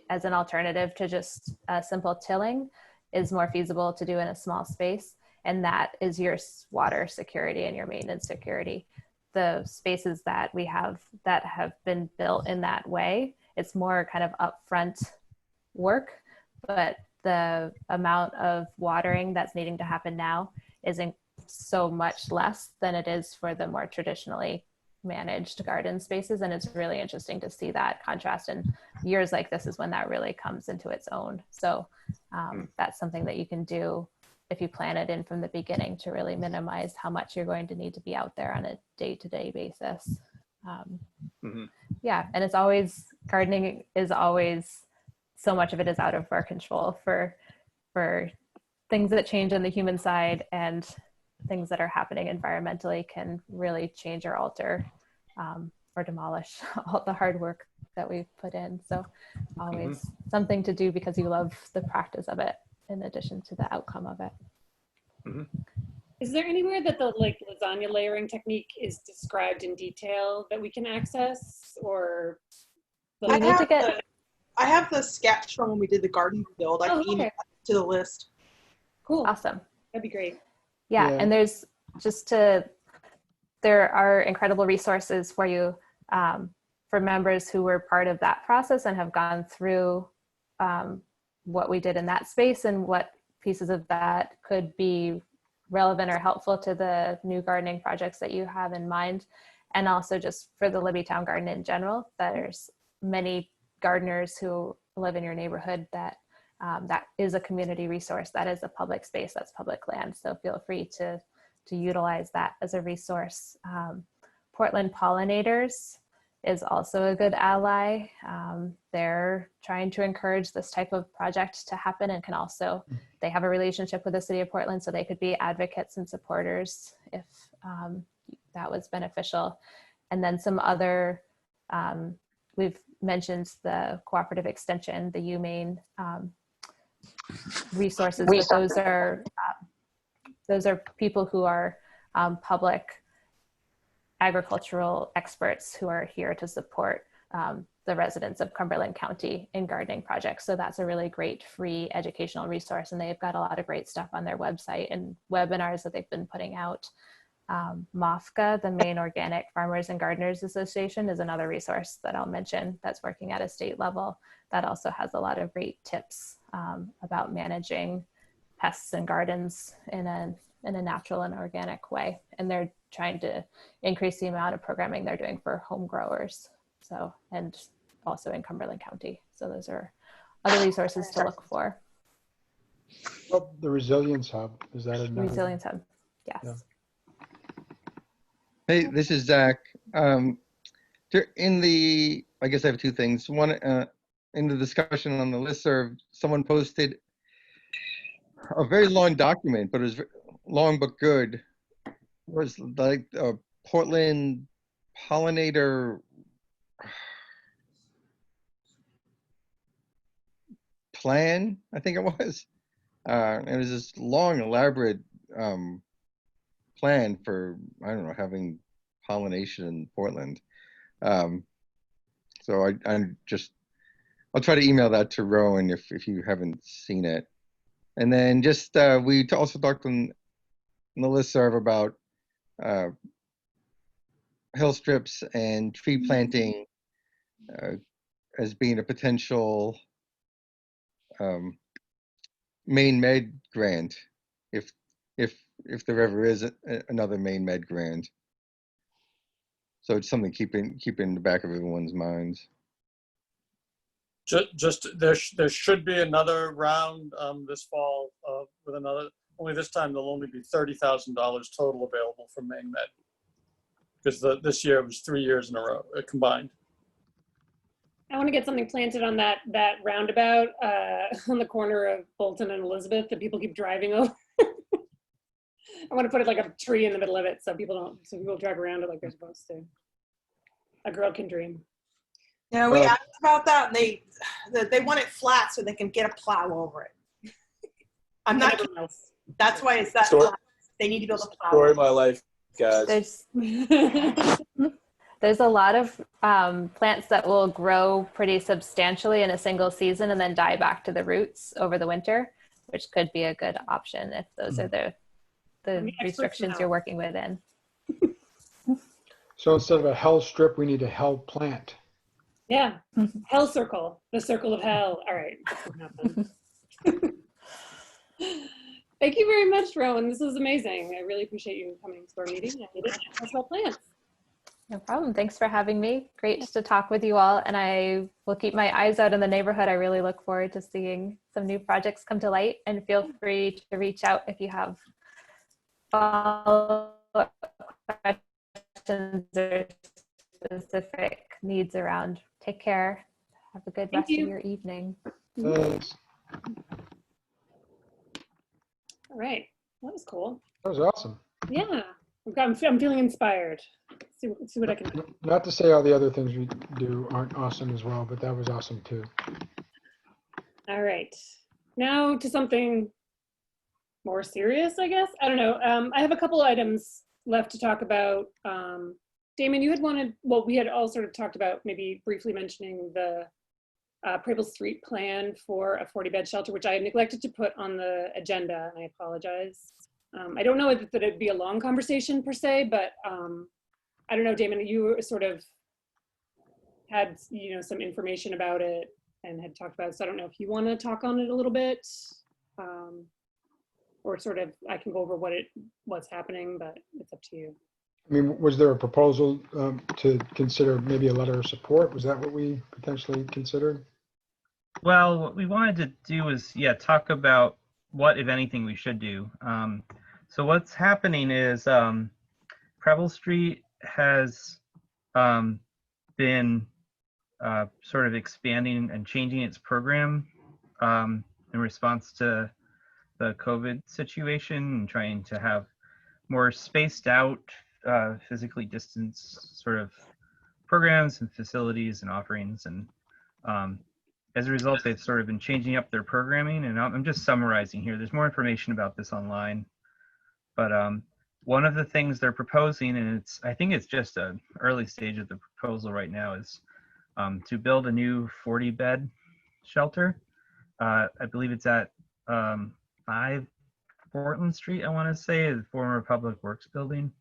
S15: as an alternative to just simple tilling is more feasible to do in a small space. And that is your water security and your maintenance security. The spaces that we have that have been built in that way, it's more kind of upfront work, but the amount of watering that's needing to happen now isn't so much less than it is for the more traditionally managed garden spaces. And it's really interesting to see that contrast, and years like this is when that really comes into its own. So that's something that you can do if you plan it in from the beginning to really minimize how much you're going to need to be out there on a day-to-day basis. Yeah, and it's always, gardening is always, so much of it is out of our control for things that change on the human side, and things that are happening environmentally can really change or alter or demolish all the hard work that we've put in. So always something to do because you love the practice of it in addition to the outcome of it.
S1: Is there anywhere that the lasagna layering technique is described in detail that we can access, or?
S11: I have the sketch from when we did the garden build. I can email it to the list.
S1: Cool.
S15: Awesome.
S1: That'd be great.
S15: Yeah, and there's there are incredible resources for you for members who were part of that process and have gone through what we did in that space and what pieces of that could be relevant or helpful to the new gardening projects that you have in mind. And also just for the Libbytown Garden in general, there's many gardeners who live in your neighborhood that that is a community resource, that is a public space, that's public land. So feel free to utilize that as a resource. Portland Pollinators is also a good ally. They're trying to encourage this type of project to happen, and can also, they have a relationship with the city of Portland, so they could be advocates and supporters if that was beneficial. And then some other, we've mentioned the cooperative extension, the UMaine resources, but those are people who are public agricultural experts who are here to support the residents of Cumberland County in gardening projects. So that's a really great free educational resource, and they've got a lot of great stuff on their website and webinars that they've been putting out. MOFGA, the Maine Organic Farmers and Gardeners Association, is another resource that I'll mention that's working at a state level that also has a lot of great tips about managing pests and gardens in a natural and organic way. And they're trying to increase the amount of programming they're doing for home growers. So, and also in Cumberland County. So those are other resources to look for.
S2: Well, the Resilience Hub, is that another?
S15: Resilience Hub, yes.
S2: Yeah.
S5: Hey, this is Zach. In the, I guess I have two things. One, in the discussion on the listserv, someone posted a very long document, but it was long but good. It was like a Portland pollinator plan, I think it was. It was this long, elaborate plan for, I don't know, having pollination in Portland. So I'll try to email that to Rowan if you haven't seen it. And then just, we also talked on the listserv about hill strips and tree planting as being a potential Maine Med grant, if there ever is another Maine Med grant. So it's something keep in the back of everyone's minds.
S3: Just there should be another round this fall with another. Only this time there'll only be $30,000 total available from Maine Med, because this year it was 3 years in a row combined.
S1: I want to get something planted on that roundabout on the corner of Bolton and Elizabeth that people keep driving over. I want to put it like a tree in the middle of it so people drive around it like they're supposed to. A girl can dream.
S11: Yeah, we asked about that, and they want it flat so they can get a plow over it. I'm not kidding. That's why it's that flat. They need to build a plow.
S7: Story of my life, guys.
S15: There's a lot of plants that will grow pretty substantially in a single season and then die back to the roots over the winter, which could be a good option if those are the restrictions you're working within.
S2: So instead of a hell strip, we need a hell plant.
S1: Yeah, hell circle, the circle of hell. All right, that's what happened. Thank you very much, Rowan. This is amazing. I really appreciate you coming to our meeting and tell us about plants.
S15: No problem. Thanks for having me. Great to talk with you all. And I will keep my eyes out in the neighborhood. I really look forward to seeing some new projects come to light, and feel free to reach out if you have follow-up questions or specific needs around. Take care. Have a good rest of your evening.
S2: Thanks.
S1: All right, that was cool.
S2: That was awesome.
S1: Yeah, I'm feeling inspired. See what I can do.
S2: Not to say all the other things we do aren't awesome as well, but that was awesome too.
S1: All right, now to something more serious, I guess. I don't know. I have a couple items left to talk about. Damon, you had wanted, well, we had all sort of talked about maybe briefly mentioning the Preble Street plan for a 40-bed shelter, which I neglected to put on the agenda, and I apologize. I don't know that it'd be a long conversation per se, but I don't know, Damon, you sort of had, some information about it and had talked about it, so I don't know if you want to talk on it a little bit, or sort of, I can go over what's happening, but it's up to you.
S2: I mean, was there a proposal to consider maybe a letter of support? Was that what we potentially considered?
S4: Well, what we wanted to do was, talk about what, if anything, we should do. So what's happening is Preble Street has been sort of expanding and changing its program in response to the COVID situation and trying to have more spaced out, physically distanced sort of programs and facilities and offerings. And as a result, they've sort of been changing up their programming. And I'm just summarizing here. There's more information about this online. But one of the things they're proposing, and I think it's just an early stage of the proposal right now, is to build a new 40-bed shelter. I believe it's at 5 Portland Street, I want to say, the former Public Works building.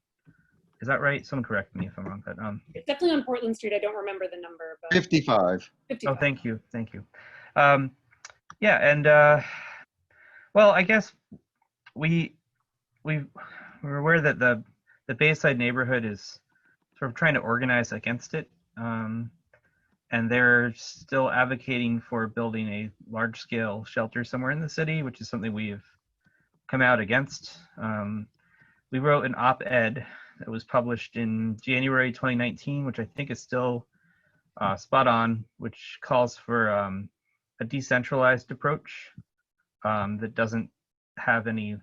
S4: Is that right? Someone correct me if I'm wrong. But
S1: It's definitely on Portland Street. I don't remember the number, but
S5: 55.
S1: 55.
S4: Oh, thank you. Yeah, and well, I guess we're aware that the Bayside neighborhood is sort of trying to organize against it, and they're still advocating for building a large-scale shelter somewhere in the city, which is something we've come out against. We wrote an op-ed that was published in January 2019, which I think is still spot on, which calls for a decentralized approach that doesn't have any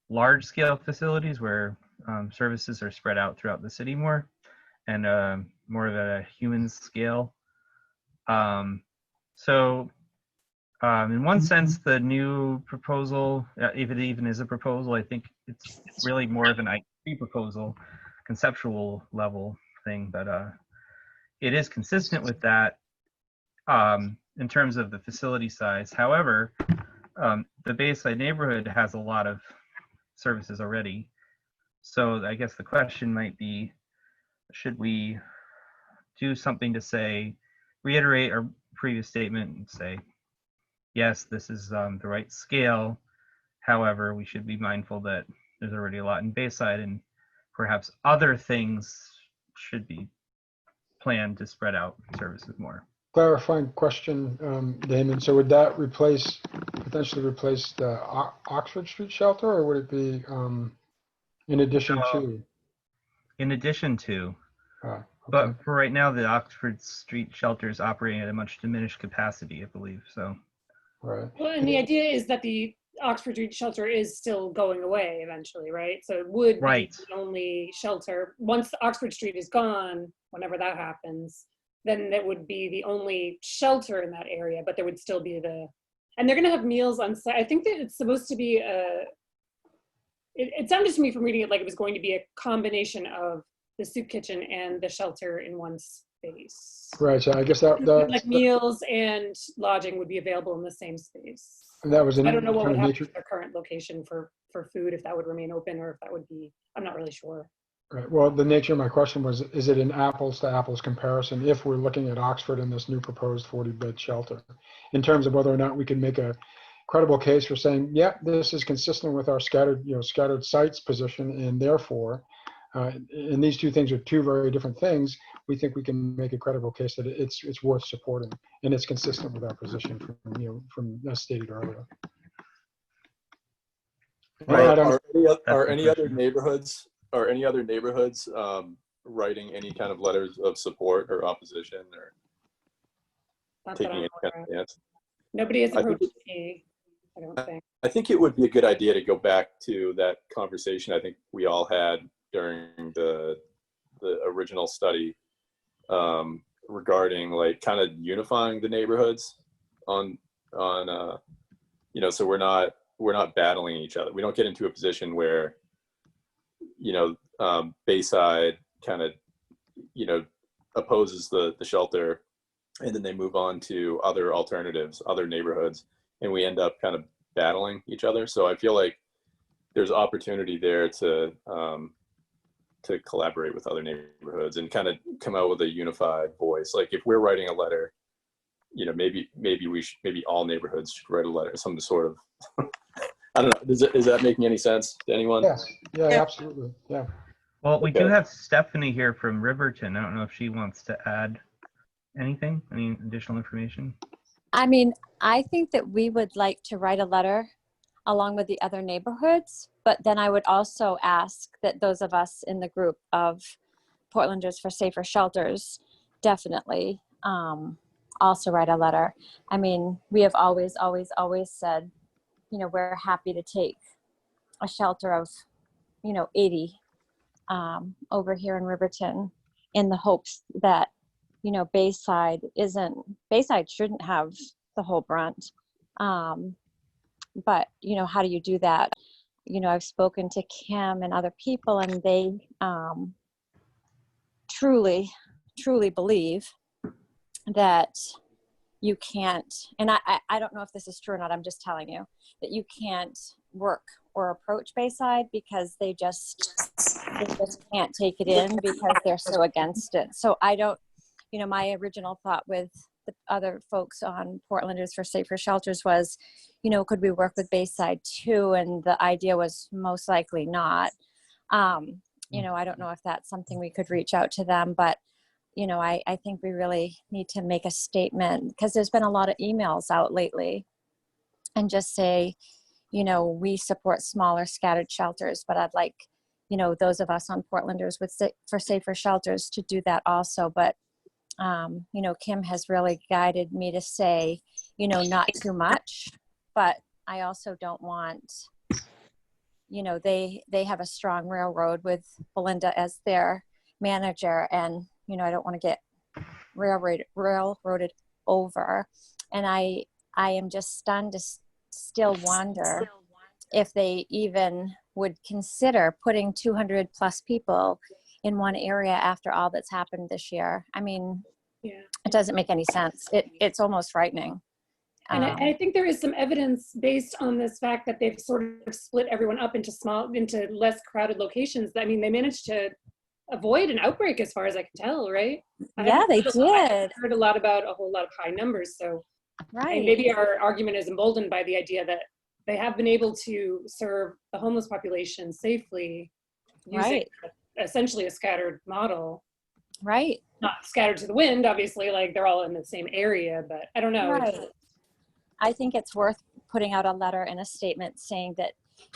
S4: large-scale facilities where services are spread out throughout the city more, and more of a human scale. So in one sense, the new proposal, if it even is a proposal, I think it's really more of an IT proposal, conceptual level thing, but it is consistent with that in terms of the facility size. However, the Bayside neighborhood has a lot of services already. So I guess the question might be, should we do something to say, reiterate our previous statement and say, yes, this is the right scale. However, we should be mindful that there's already a lot in Bayside, and perhaps other things should be planned to spread out services more.
S2: Clarifying question, Damon. So would that potentially replace the Oxford Street shelter, or would it be in addition to?
S4: In addition to.
S2: Okay.
S4: But for right now, the Oxford Street shelter is operating at a much diminished capacity, I believe. So.
S2: Right.
S1: Well, and the idea is that the Oxford Street shelter is still going away eventually, right? So it would be the only shelter. Once Oxford Street is gone, whenever that happens, then that would be the only shelter in that area, but there would still be and they're gonna have meals on site. I think that it's supposed to be it sounded to me from reading it like it was going to be a combination of the soup kitchen and the shelter in one space.
S2: Right, so I guess that
S1: like meals and lodging would be available in the same space.
S2: That was
S1: I don't know what would happen to their current location for food, if that would remain open or if that would be, I'm not really sure.
S2: Right. Well, the nature of my question was, is it an apples to apples comparison if we're looking at Oxford and this new proposed 40-bed shelter, in terms of whether or not we can make a credible case for saying, yeah, this is consistent with our scattered sites position, and therefore, and these two things are two very different things. We think we can make a credible case that it's worth supporting, and it's consistent with our position from as stated earlier.
S7: Are any other neighborhoods writing any kind of letters of support or opposition or taking any kind of stance?
S1: Nobody has approached me, I don't think.
S7: I think it would be a good idea to go back to that conversation I think we all had during the original study regarding like kind of unifying the neighborhoods on so we're not battling each other. We don't get into a position where Bayside kind of opposes the shelter, and then they move on to other alternatives, other neighborhoods, and we end up kind of battling each other. So I feel like there's opportunity there to collaborate with other neighborhoods and kind of come out with a unified voice. Like if we're writing a letter, maybe all neighborhoods should write a letter, some sort of I don't know. Is that making any sense to anyone?
S2: Yes. Yeah, absolutely. Yeah.
S4: Well, we do have Stephanie here from Riverton. I don't know if she wants to add anything, any additional information.
S16: I mean, I think that we would like to write a letter along with the other neighborhoods, but then I would also ask that those of us in the group of Portlanders for Safer Shelters definitely also write a letter. I mean, we have always said, we're happy to take a shelter of, 80 over here in Riverton, in the hopes that, Bayside shouldn't have the whole brunt. But, how do you do that? I've spoken to Kim and other people, and they truly believe that you can't, and I don't know if this is true or not, I'm just telling you, that you can't work or approach Bayside because they just can't take it in because they're so against it. So I don't, my original thought with the other folks on Portlanders for Safer Shelters was, could we work with Bayside too? And the idea was most likely not. I don't know if that's something we could reach out to them, but I think we really need to make a statement, because there's been a lot of emails out lately, and just say, we support smaller scattered shelters, but I'd like, those of us on Portlanders for Safer Shelters to do that also. But, Kim has really guided me to say, not too much, but I also don't want, they have a strong railroad with Belinda as their manager, and I don't want to get railroaded over. And I am just stunned to still wonder if they even would consider putting 200 plus people in one area after all that's happened this year. I mean,
S1: Yeah.
S16: It doesn't make any sense. It's almost frightening.
S1: And I think there is some evidence based on this fact that they've sort of split everyone up into less crowded locations. I mean, they managed to avoid an outbreak as far as I can tell, right?
S16: Yeah, they
S1: I
S16: did.
S1: heard a lot about a whole lot of high numbers. So
S16: Right.
S1: And maybe our argument is emboldened by the idea that they have been able to serve the homeless population safely using essentially a scattered model.
S16: Right.
S1: Not scattered to the wind, obviously, like they're all in the same area, but I don't know.
S16: Right. I think it's worth putting out a letter and a statement saying that,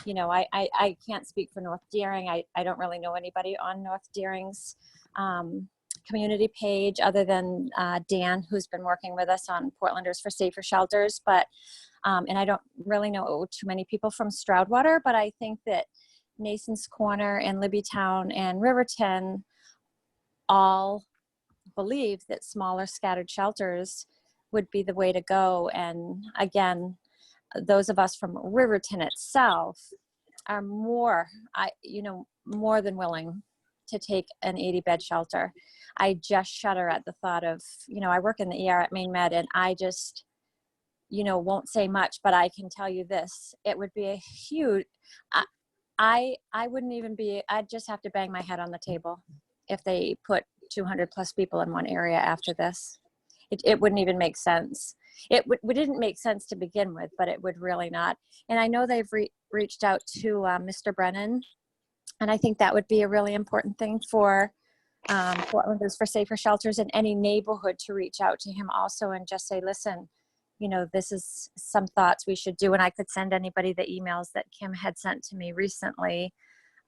S16: I can't speak for North Deering. I don't really know anybody on North Deering's community page other than Dan, who's been working with us on Portlanders for Safer Shelters. But, and I don't really know too many people from Stroudwater, but I think that Nason's Corner and Libbytown and Riverton all believe that smaller scattered shelters would be the way to go. And again, those of us from Riverton itself are more than willing to take an 80-bed shelter. I just shudder at the thought of, I work in the ER at Maine Med, and I just, won't say much, but I can tell you this, it would be a huge, I wouldn't even be, I'd just have to bang my head on the table if they put 200 plus people in one area after this. It wouldn't even make sense. It didn't make sense to begin with, but it would really not. And I know they've reached out to Mr. Brennan, and I think that would be a really important thing for Portlanders for Safer Shelters in any neighborhood to reach out to him also and just say, listen, this is some thoughts we should do. And I could send anybody the emails that Kim had sent to me recently.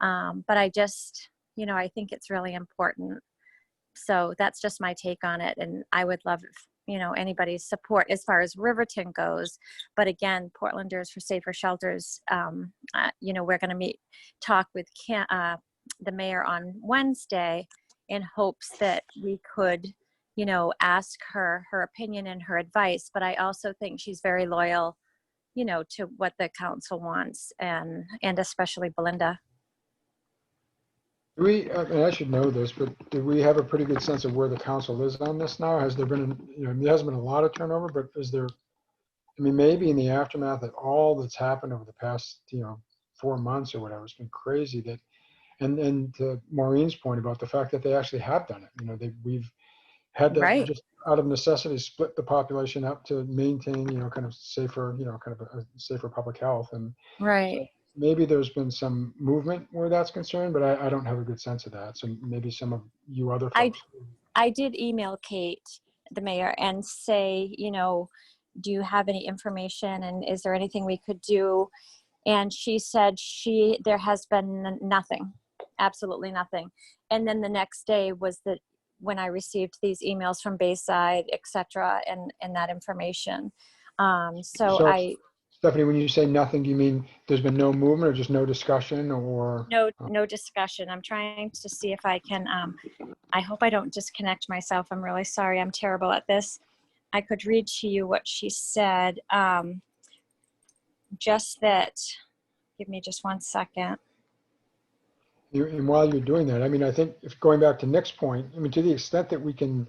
S16: But I just, I think it's really important. So that's just my take on it. And I would love, anybody's support as far as Riverton goes. But again, Portlanders for Safer Shelters, we're going to talk with the mayor on Wednesday in hopes that we could, ask her opinion and her advice. But I also think she's very loyal, to what the council wants, and especially Belinda.
S2: And I should know this, but do we have a pretty good sense of where the council is on this now? Has there been, there hasn't been a lot of turnover, but is there, maybe in the aftermath of all that's happened over the past, 4 months or whatever, it's been crazy that, and to Maureen's point about the fact that they actually have done it, we've had to just out of necessity split the population up to maintain, kind of safer, kind of a safer public health. And so maybe there's been some movement where that's concerned, but I don't have a good sense of that. So maybe some of you other folks.
S16: I did email Kate, the mayor, and say, do you have any information, and is there anything we could do? And she said there has been nothing, absolutely nothing. And then the next day was that when I received these emails from Bayside, et cetera, and that information. So
S2: Stephanie, when you say nothing, do you mean there's been no movement or just no discussion or?
S16: no discussion. I'm trying to see if I can, I hope I don't disconnect myself. I'm really sorry. I'm terrible at this. I could read to you what she said. Just that, give me just 1 second.
S2: And while you're doing that, I mean, I think if going back to Nick's point, I mean, to the extent that we can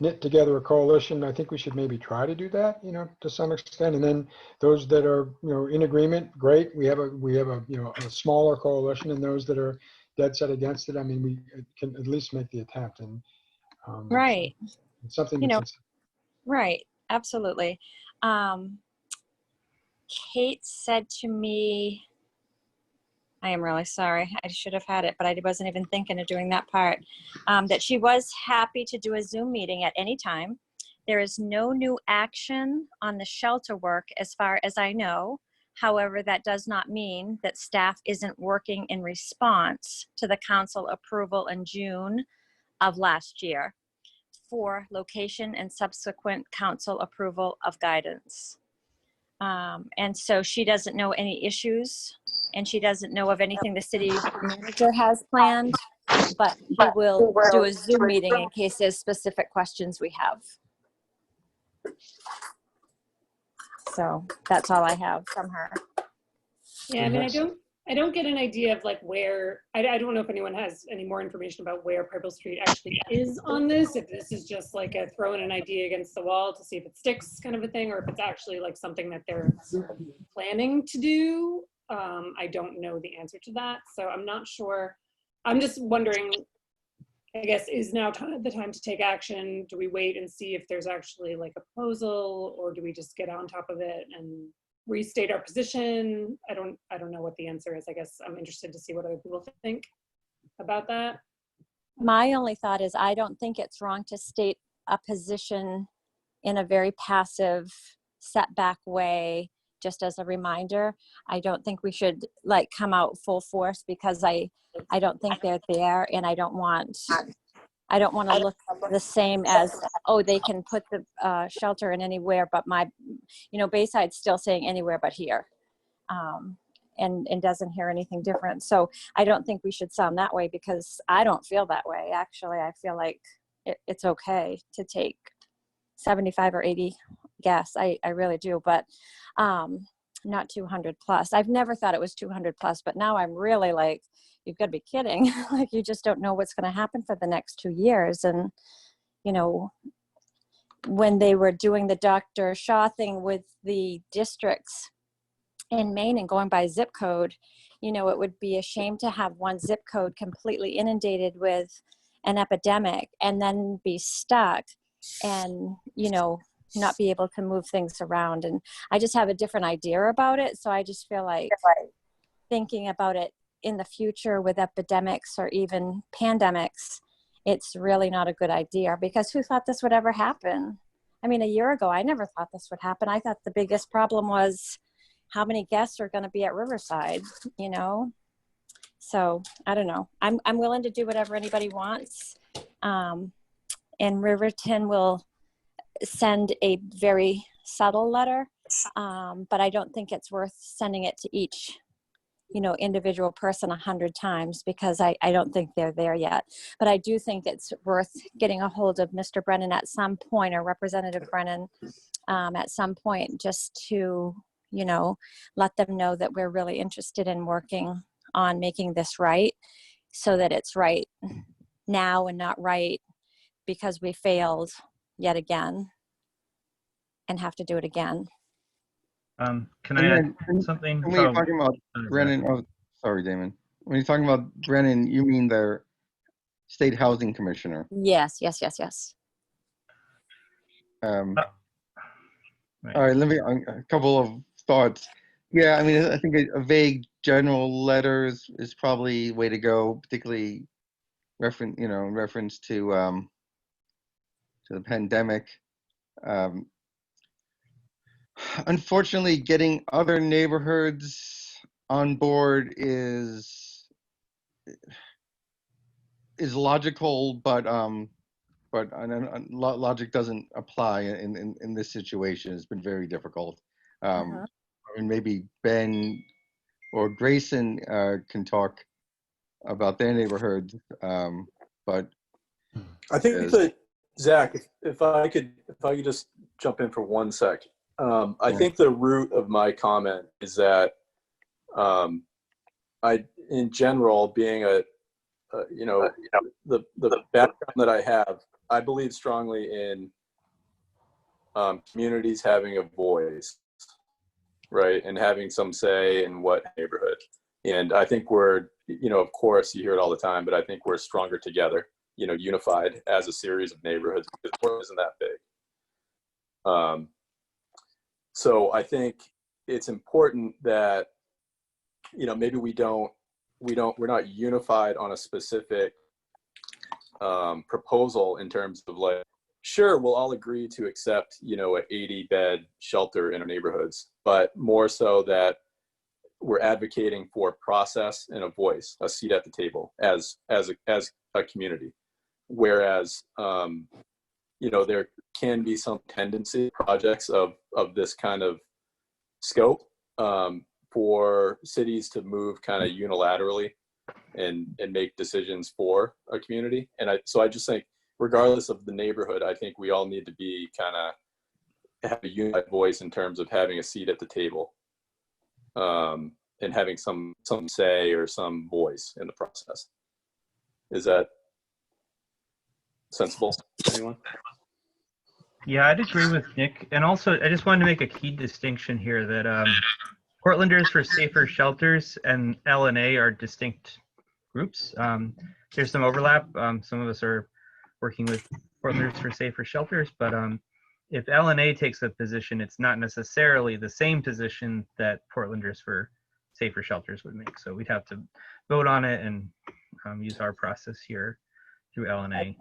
S2: knit together a coalition, I think we should maybe try to do that, you know, to some extent. And then those that are, you know, in agreement, great. We have a, you know, a smaller coalition, and those that are dead set against it, I mean, we can at least make the attempt. And
S16: Right.
S2: it's something
S16: You know,
S2: that's
S16: right. Absolutely. Kate said to me, I am really sorry. I should have had it, but I wasn't even thinking of doing that part. That she was happy to do a Zoom meeting at any time. There is no new action on the shelter work as far as I know. However, that does not mean that staff isn't working in response to the council approval in June of last year for location and subsequent council approval of guidance. And so she doesn't know any issues, and she doesn't know of anything the city manager has planned, but he will do a Zoom meeting in case there's specific questions we have. So that's all I have from her.
S1: Yeah, I mean, I don't get an idea of like where, I don't know if anyone has any more information about where Purple Street actually is on this, if this is just like a throwing an idea against the wall to see if it sticks kind of a thing, or if it's actually like something that they're planning to do. I don't know the answer to that, so I'm not sure. I'm just wondering, I guess, is now the time to take action? Do we wait and see if there's actually like a proposal, or do we just get on top of it and restate our position? I don't know what the answer is. I guess I'm interested to see what other people think about that.
S16: My only thought is I don't think it's wrong to state a position in a very passive, setback way, just as a reminder. I don't think we should like come out full force, because I don't think they're there, and I don't want to look the same as, oh, they can put the shelter in anywhere but my, you know, Bayside's still saying anywhere but here, and doesn't hear anything different. So I don't think we should sound that way, because I don't feel that way. Actually, I feel like it's okay to take 75 or 80 guests. I really do, but not 200 plus. I've never thought it was 200 plus, but now I'm really like, you've got to be kidding. Like, you just don't know what's going to happen for the next 2 years. And, you know, when they were doing the Dr. Shaw thing with the districts in Maine and going by zip code, you know, it would be a shame to have one zip code completely inundated with an epidemic and then be stuck and, you know, not be able to move things around. And I just have a different idea about it. So I just feel like thinking about it in the future with epidemics or even pandemics, it's really not a good idea, because who thought this would ever happen? I mean, a year ago, I never thought this would happen. I thought the biggest problem was how many guests are going to be at Riverside, you know? So I don't know. I'm willing to do whatever anybody wants. And Riverton will send a very subtle letter, but I don't think it's worth sending it to each, you know, individual person 100 times, because I don't think they're there yet. But I do think it's worth getting a hold of Mr. Brennan at some point, or Representative Brennan at some point, just to, you know, let them know that we're really interested in working on making this right, so that it's right now and not right because we failed yet again and have to do it again.
S4: Can I add something?
S5: When you're talking about Brennan, oh, sorry, Damon. When you're talking about Brennan, you mean the state housing commissioner?
S16: Yes.
S5: All right, let me, a couple of thoughts. Yeah, I mean, I think a vague general letter is probably the way to go, particularly reference to the pandemic. Unfortunately, getting other neighborhoods on board is logical, but but logic doesn't apply in this situation. It's been very difficult. And maybe Ben or Grayson can talk about their neighborhood, but
S7: I think that Zach, if I could just jump in for 1 sec. I think the root of my comment is that I, in general, being the background that I have, I believe strongly in communities having a voice, right, and having some say in what neighborhood. And I think we're, of course, you hear it all the time, but I think we're stronger together, unified as a series of neighborhoods, because Portland isn't that big. So I think it's important that, maybe we're not unified on a specific proposal in terms of like, sure, we'll all agree to accept, an 80-bed shelter in our neighborhoods, but more so that we're advocating for process and a voice, a seat at the table as a community. Whereas, there can be some tendency projects of this kind of scope for cities to move kind of unilaterally and make decisions for a community. And so I just think, regardless of the neighborhood, I think we all need to be kind of have a unified voice in terms of having a seat at the table, and having some say or some voice in the process. Is that sensible to anyone?
S4: Yeah, I'd agree with Nick. And also, I just wanted to make a key distinction here that Portlanders for Safer Shelters and LNA are distinct groups. There's some overlap. Some of us are working with Portlanders for Safer Shelters, but if LNA takes a position, it's not necessarily the same position that Portlanders for Safer Shelters would make. So we'd have to vote on it and use our process here through LNA.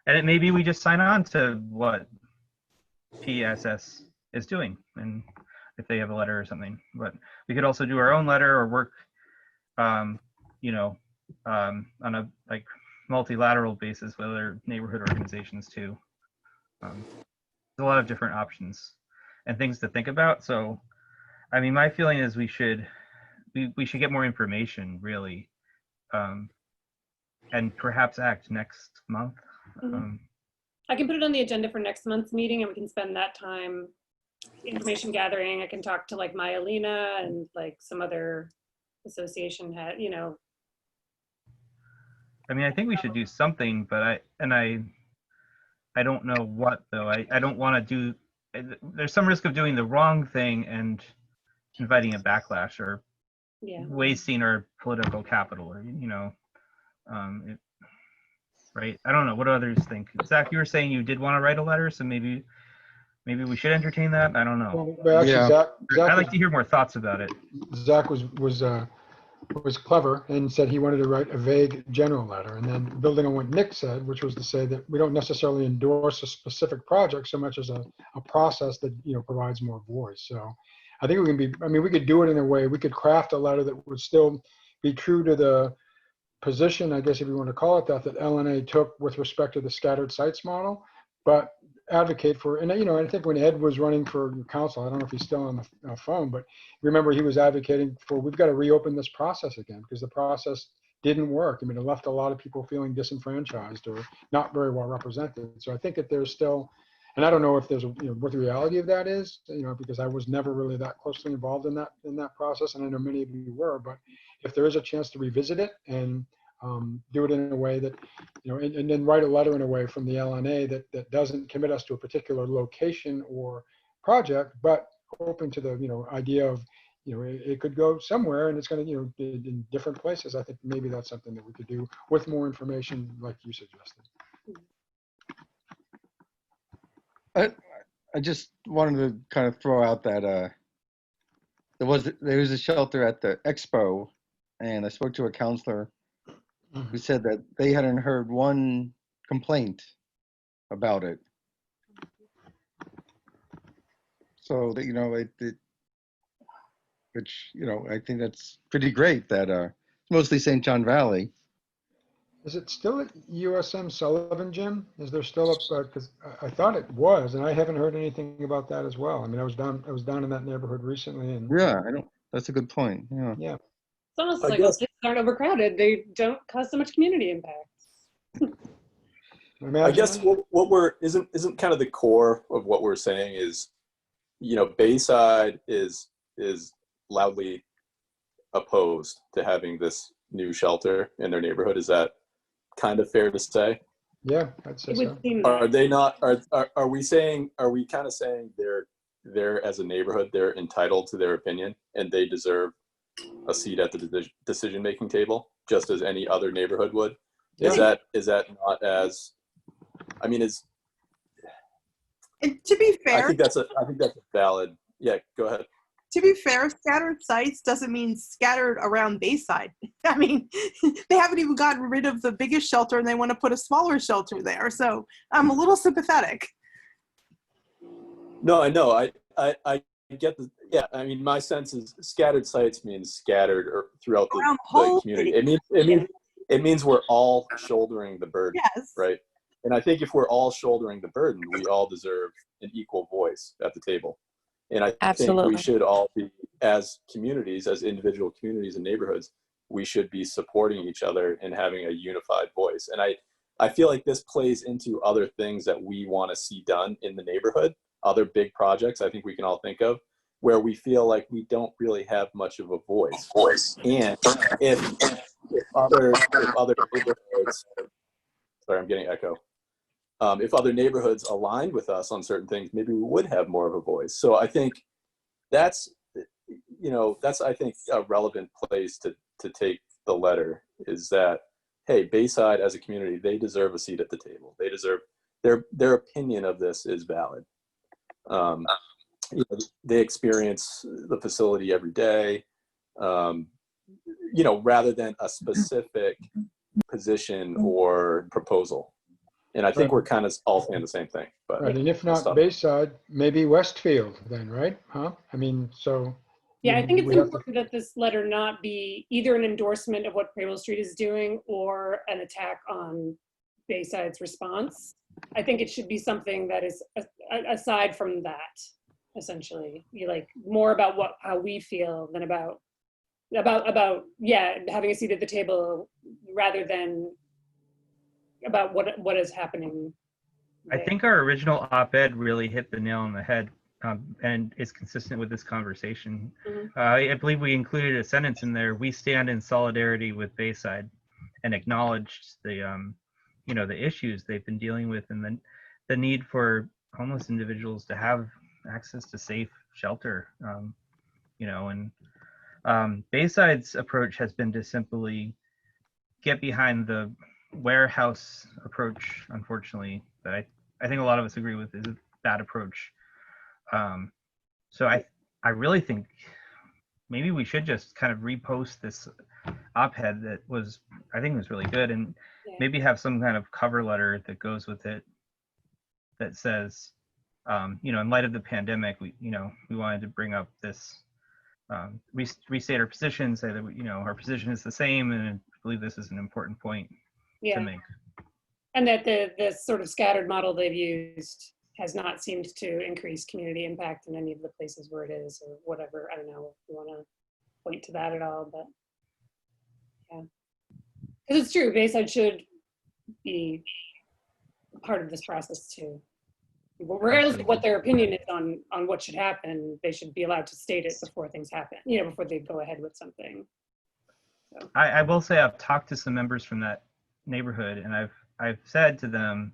S4: And maybe we just sign on to what PSS is doing, and if they have a letter or something. But we could also do our own letter or work, on a multilateral basis with other neighborhood organizations too. There's a lot of different options and things to think about. So, I mean, my feeling is we should get more information, really, and perhaps act next month.
S1: I can put it on the agenda for next month's meeting, and we can spend that time information gathering. I can talk to like Myelina and like some other association head,
S4: I mean, I think we should do something, but I don't know what though. I don't want to do. There's some risk of doing the wrong thing and inviting a backlash or wasting our political capital, or right? I don't know. What do others think? Zach, you were saying you did want to write a letter, so maybe we should entertain that. I don't know.
S2: Well, actually, Zach
S4: I'd like to hear more thoughts about it.
S2: Zach was clever and said he wanted to write a vague general letter, and then building on what Nick said, which was to say that we don't necessarily endorse a specific project so much as a process that provides more voice. So I think we could do it in a way, we could craft a letter that would still be true to the position, I guess if you want to call it that LNA took with respect to the scattered sites model, but advocate for, and I think when Ed was running for council, I don't know if he's still on the phone, but remember he was advocating for, we've got to reopen this process again because the process didn't work. I mean, it left a lot of people feeling disenfranchised or not very well represented. So I think that there's still, and I don't know if there's what the reality of that is, because I was never really that closely involved in that process, and I know many of you were, but if there is a chance to revisit it and do it in a way that, and then write a letter in a way from the LNA that doesn't commit us to a particular location or project, but open to the, idea of, it could go somewhere and it's going to, in different places. I think maybe that's something that we could do with more information like you suggested.
S5: I just wanted to kind of throw out that there was a shelter at the expo, and I spoke to a counselor who said that they hadn't heard one complaint about it. So that which I think that's pretty great. That it's mostly St. John Valley,
S2: Is it still at USM Sullivan Gym? Is there still a, because I thought it was, and I haven't heard anything about that as well. I mean, I was down in that neighborhood recently, and
S5: Yeah, I don't, that's a good point. Yeah.
S2: yeah.
S1: It's almost
S7: I
S1: like those
S7: guess-
S1: places aren't overcrowded. They don't cause so much community impact.
S7: I guess what we're isn't kind of the core of what we're saying is, you know, Bayside is loudly opposed to having this new shelter in their neighborhood. Is that kind of fair to say?
S2: Yeah, I'd say
S1: It would
S2: so.
S1: seem that.
S7: Are they not? Are we saying? Are we kind of saying they're as a neighborhood they're entitled to their opinion and they deserve a seat at the decision making table just as any other neighborhood would?
S2: Yeah.
S7: Is that not as? I mean,
S11: And to be fair,
S7: I think that's a valid. Yeah, go ahead.
S11: to be fair, scattered sites doesn't mean scattered around Bayside. I mean, they haven't even gotten rid of the biggest shelter and they want to put a smaller shelter there. So I'm a little sympathetic.
S7: No, I know. I get the, yeah. I mean, my sense is scattered sites means scattered or throughout
S11: Around
S7: the
S11: whole
S7: community.
S11: city.
S7: It means we're all shouldering the burden,
S11: Yes.
S7: right? And I think if we're all shouldering the burden, we all deserve an equal voice at the table. And I think
S16: Absolutely.
S7: we should all be, as communities, as individual communities and neighborhoods, we should be supporting each other and having a unified voice. And I feel like this plays into other things that we want to see done in the neighborhood, other big projects I think we can all think of, where we feel like we don't really have much of a voice. And if other neighborhoods, sorry, I'm getting echo. If other neighborhoods aligned with us on certain things, maybe we would have more of a voice. So I think that's, you know, that's, I think, a relevant place to take the letter is that, hey, Bayside as a community, they deserve a seat at the table. They deserve, their opinion of this is valid. You know, they experience the facility every day, you know, rather than a specific position or proposal. And I think we're kind of all saying the same thing. But
S2: Right, and if not Bayside, maybe Westfield then, right? Huh? I mean, so.
S1: Yeah, I think it's
S2: we have to-
S1: important that this letter not be either an endorsement of what Crable Street is doing or an attack on Bayside's response. I think it should be something that is aside from that, essentially. You like more about how we feel than about yeah, having a seat at the table rather than about what is happening.
S4: I think our original op-ed really hit the nail on the head, and is consistent with this conversation.
S1: Mhm.
S4: I believe we included a sentence in there: "We stand in solidarity with Bayside," and acknowledged the, you know, the issues they've been dealing with and the need for homeless individuals to have access to safe shelter. You know, and Bayside's approach has been to simply get behind the warehouse approach, unfortunately, that I think a lot of us agree with is a bad approach. So I really think maybe we should just kind of repost this op-ed that was, I think was really good, and maybe have some kind of cover letter that goes with it that says, you know, in light of the pandemic, we wanted to bring up this, restate our position, say that, you know, our position is the same, and I believe this is an important point to make.
S1: And that the sort of scattered model they've used has not seemed to increase community impact in any of the places where it is, or whatever. I don't know if you want to point to that at all, but yeah. Because it's true, Bayside should be part of this process too. Regardless of what their opinion is on what should happen, they should be allowed to state it before things happen, you know, before they go ahead with something. So.
S4: I will say I've talked to some members from that neighborhood, and I've said to them,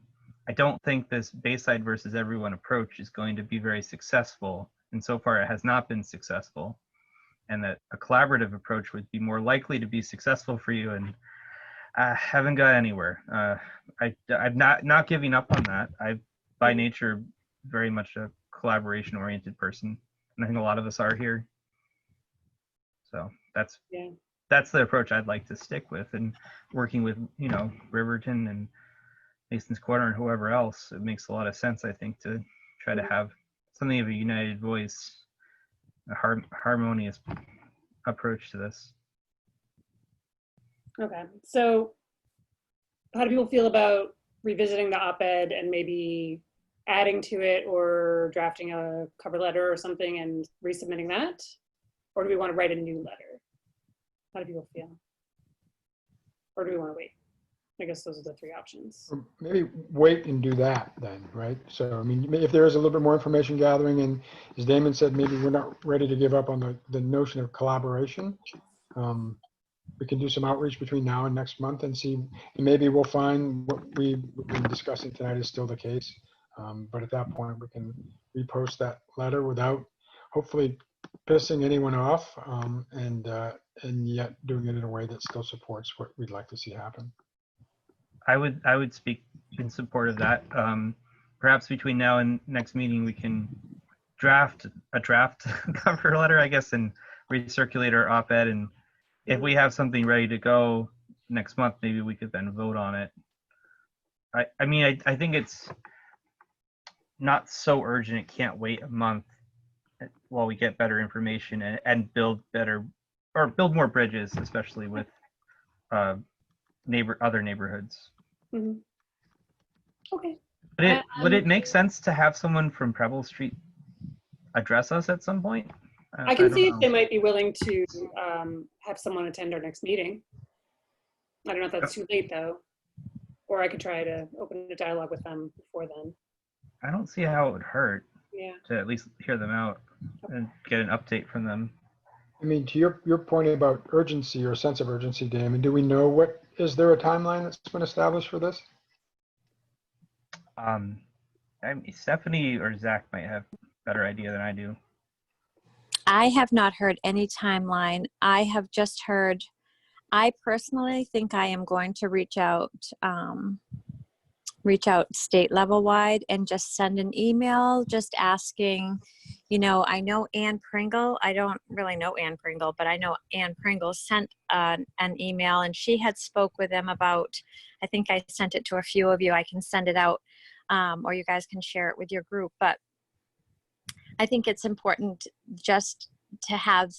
S4: I don't think this Bayside versus everyone approach is going to be very successful, and so far it has not been successful, and that a collaborative approach would be more likely to be successful for you, and I haven't got anywhere. I'm not giving up on that. I'm by nature very much a collaboration oriented person, and I think a lot of us are here. So that's the approach I'd like to stick with, and working with, you know, Riverton and Mason's Corner and whoever else, it makes a lot of sense, I think, to try to have something of a united voice, a harmonious approach to this.
S1: Okay, so how do people feel about revisiting the op-ed and maybe adding to it or drafting a cover letter or something and resubmitting that? Or do we want to write a new letter? How do people feel? Or do we want to wait? I guess those are the three options.
S2: Or maybe wait and do that then, right? So, I mean, if there is a little bit more information gathering, and as Damon said, maybe we're not ready to give up on the notion of collaboration. We can do some outreach between now and next month and see, and maybe we'll find what we've been discussing tonight is still the case. But at that point, we can repost that letter without hopefully pissing anyone off, and yet doing it in a way that still supports what we'd like to see happen.
S4: I would speak in support of that. Perhaps between now and next meeting, we can draft a draft cover letter, I guess, and recirculate our op-ed. And if we have something ready to go next month, maybe we could then vote on it. I mean, I think it's not so urgent. It can't wait a month while we get better information and build more bridges, especially with other neighborhoods.
S1: Mm-hmm. Okay.
S4: Would it make sense to have someone from Preble Street address us at some point?
S1: I can see if they might be willing to have someone attend our next meeting. I don't know if that's too late though, or I could try to open a dialogue with them before then.
S4: I don't see how it would hurt.
S1: Yeah.
S4: To at least hear them out and get an update from them.
S2: I mean, to your point about urgency or sense of urgency, Damon, do we know is there a timeline that's been established for this?
S4: I mean, Stephanie or Zach might have a better idea than I do.
S16: I have not heard any timeline. I have just heard, I personally think I am going to reach out state level wide and just send an email just asking, I know Ann Pringle, I don't really know Ann Pringle, but I know Ann Pringle sent an email and she had spoke with them about, I think I sent it to a few of you. I can send it out or you guys can share it with your group. But I think it's important just to have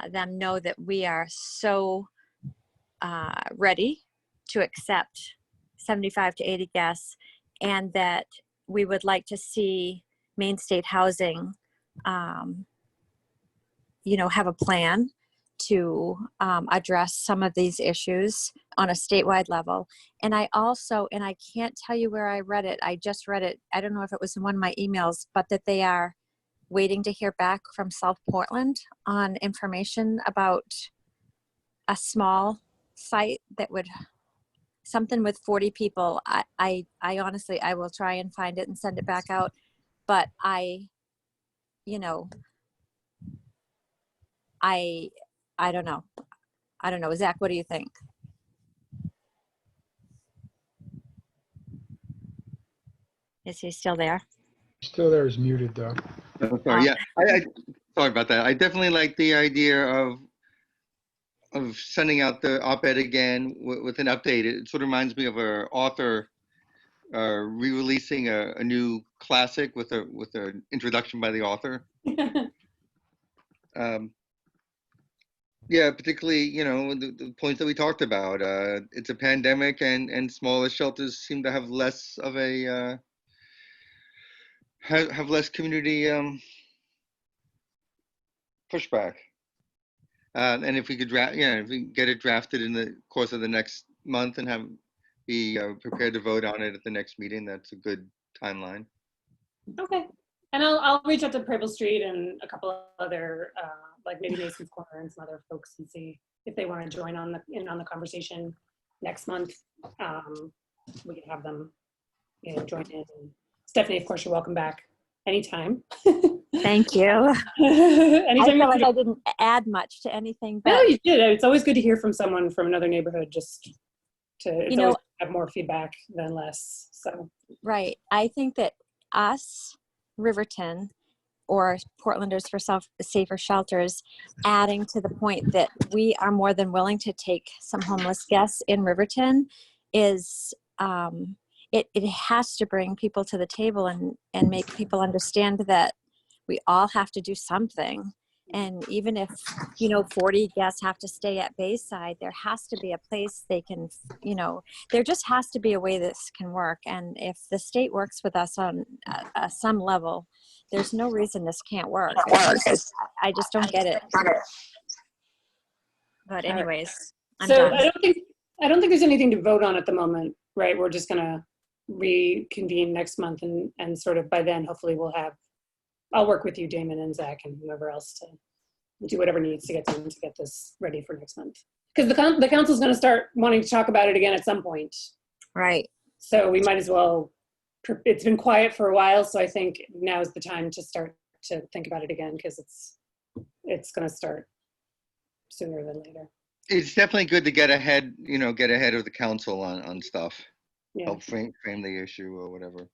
S16: them know that we are so ready to accept 75 to 80 guests, and that we would like to see Maine State Housing, have a plan to address some of these issues on a statewide level. And I can't tell you where I read it. I just read it. I don't know if it was in one of my emails, but that they are waiting to hear back from South Portland on information about a small site that would something with 40 people. I honestly, I will try and find it and send it back out. But I don't know. I don't know. Zach, what do you think? Is he still there?
S2: Still there, is muted though.
S5: Oh, sorry. Yeah, I sorry about that. I definitely like the idea of sending out the op-ed again with an update. It sort of reminds me of an author re-releasing a new classic with an introduction by the author. Yeah, particularly, the points that we talked about. It's a pandemic, and smaller shelters seem to have less of a have less community pushback. And if we could if we get it drafted in the course of the next month and be prepared to vote on it at the next meeting, that's a good timeline.
S1: Okay. And I'll reach out to Preble Street and a couple of other, like maybe Mason's Corner and some other folks, and see if they want to join on the conversation next month. We can have them, join in. Stephanie, of course, you're welcome back anytime.
S16: Thank you.
S1: Anytime.
S16: I feel like I didn't add much to anything. But
S1: no, you did. It's always good to hear from someone from another neighborhood, just to always have more feedback than less. So
S16: right. I think that us, Riverton, or Portlanders for Safer Shelters, adding to the point that we are more than willing to take some homeless guests in Riverton is it has to bring people to the table and make people understand that we all have to do something. And even if, you know, 40 guests have to stay at Bayside, there has to be a place they can, you know, there just has to be a way this can work. And if the state works with us on some level, there's no reason this can't work. I just don't get it. But anyways, I'm
S1: So
S16: done.
S1: I don't think there's anything to vote on at the moment, right? We're just gonna reconvene next month and sort of by then, hopefully I'll work with you, Damon and Zach and whoever else to do whatever needs to get done to get this ready for next month. Because the council's gonna start wanting to talk about it again at some point.
S16: Right.
S1: So we might as well, it's been quiet for a while, so I think now is the time to start to think about it again because it's gonna start sooner than later.
S5: It's definitely good to get ahead, you know, get ahead of the council on stuff.
S1: Yeah.
S5: Help frame the issue or whatever.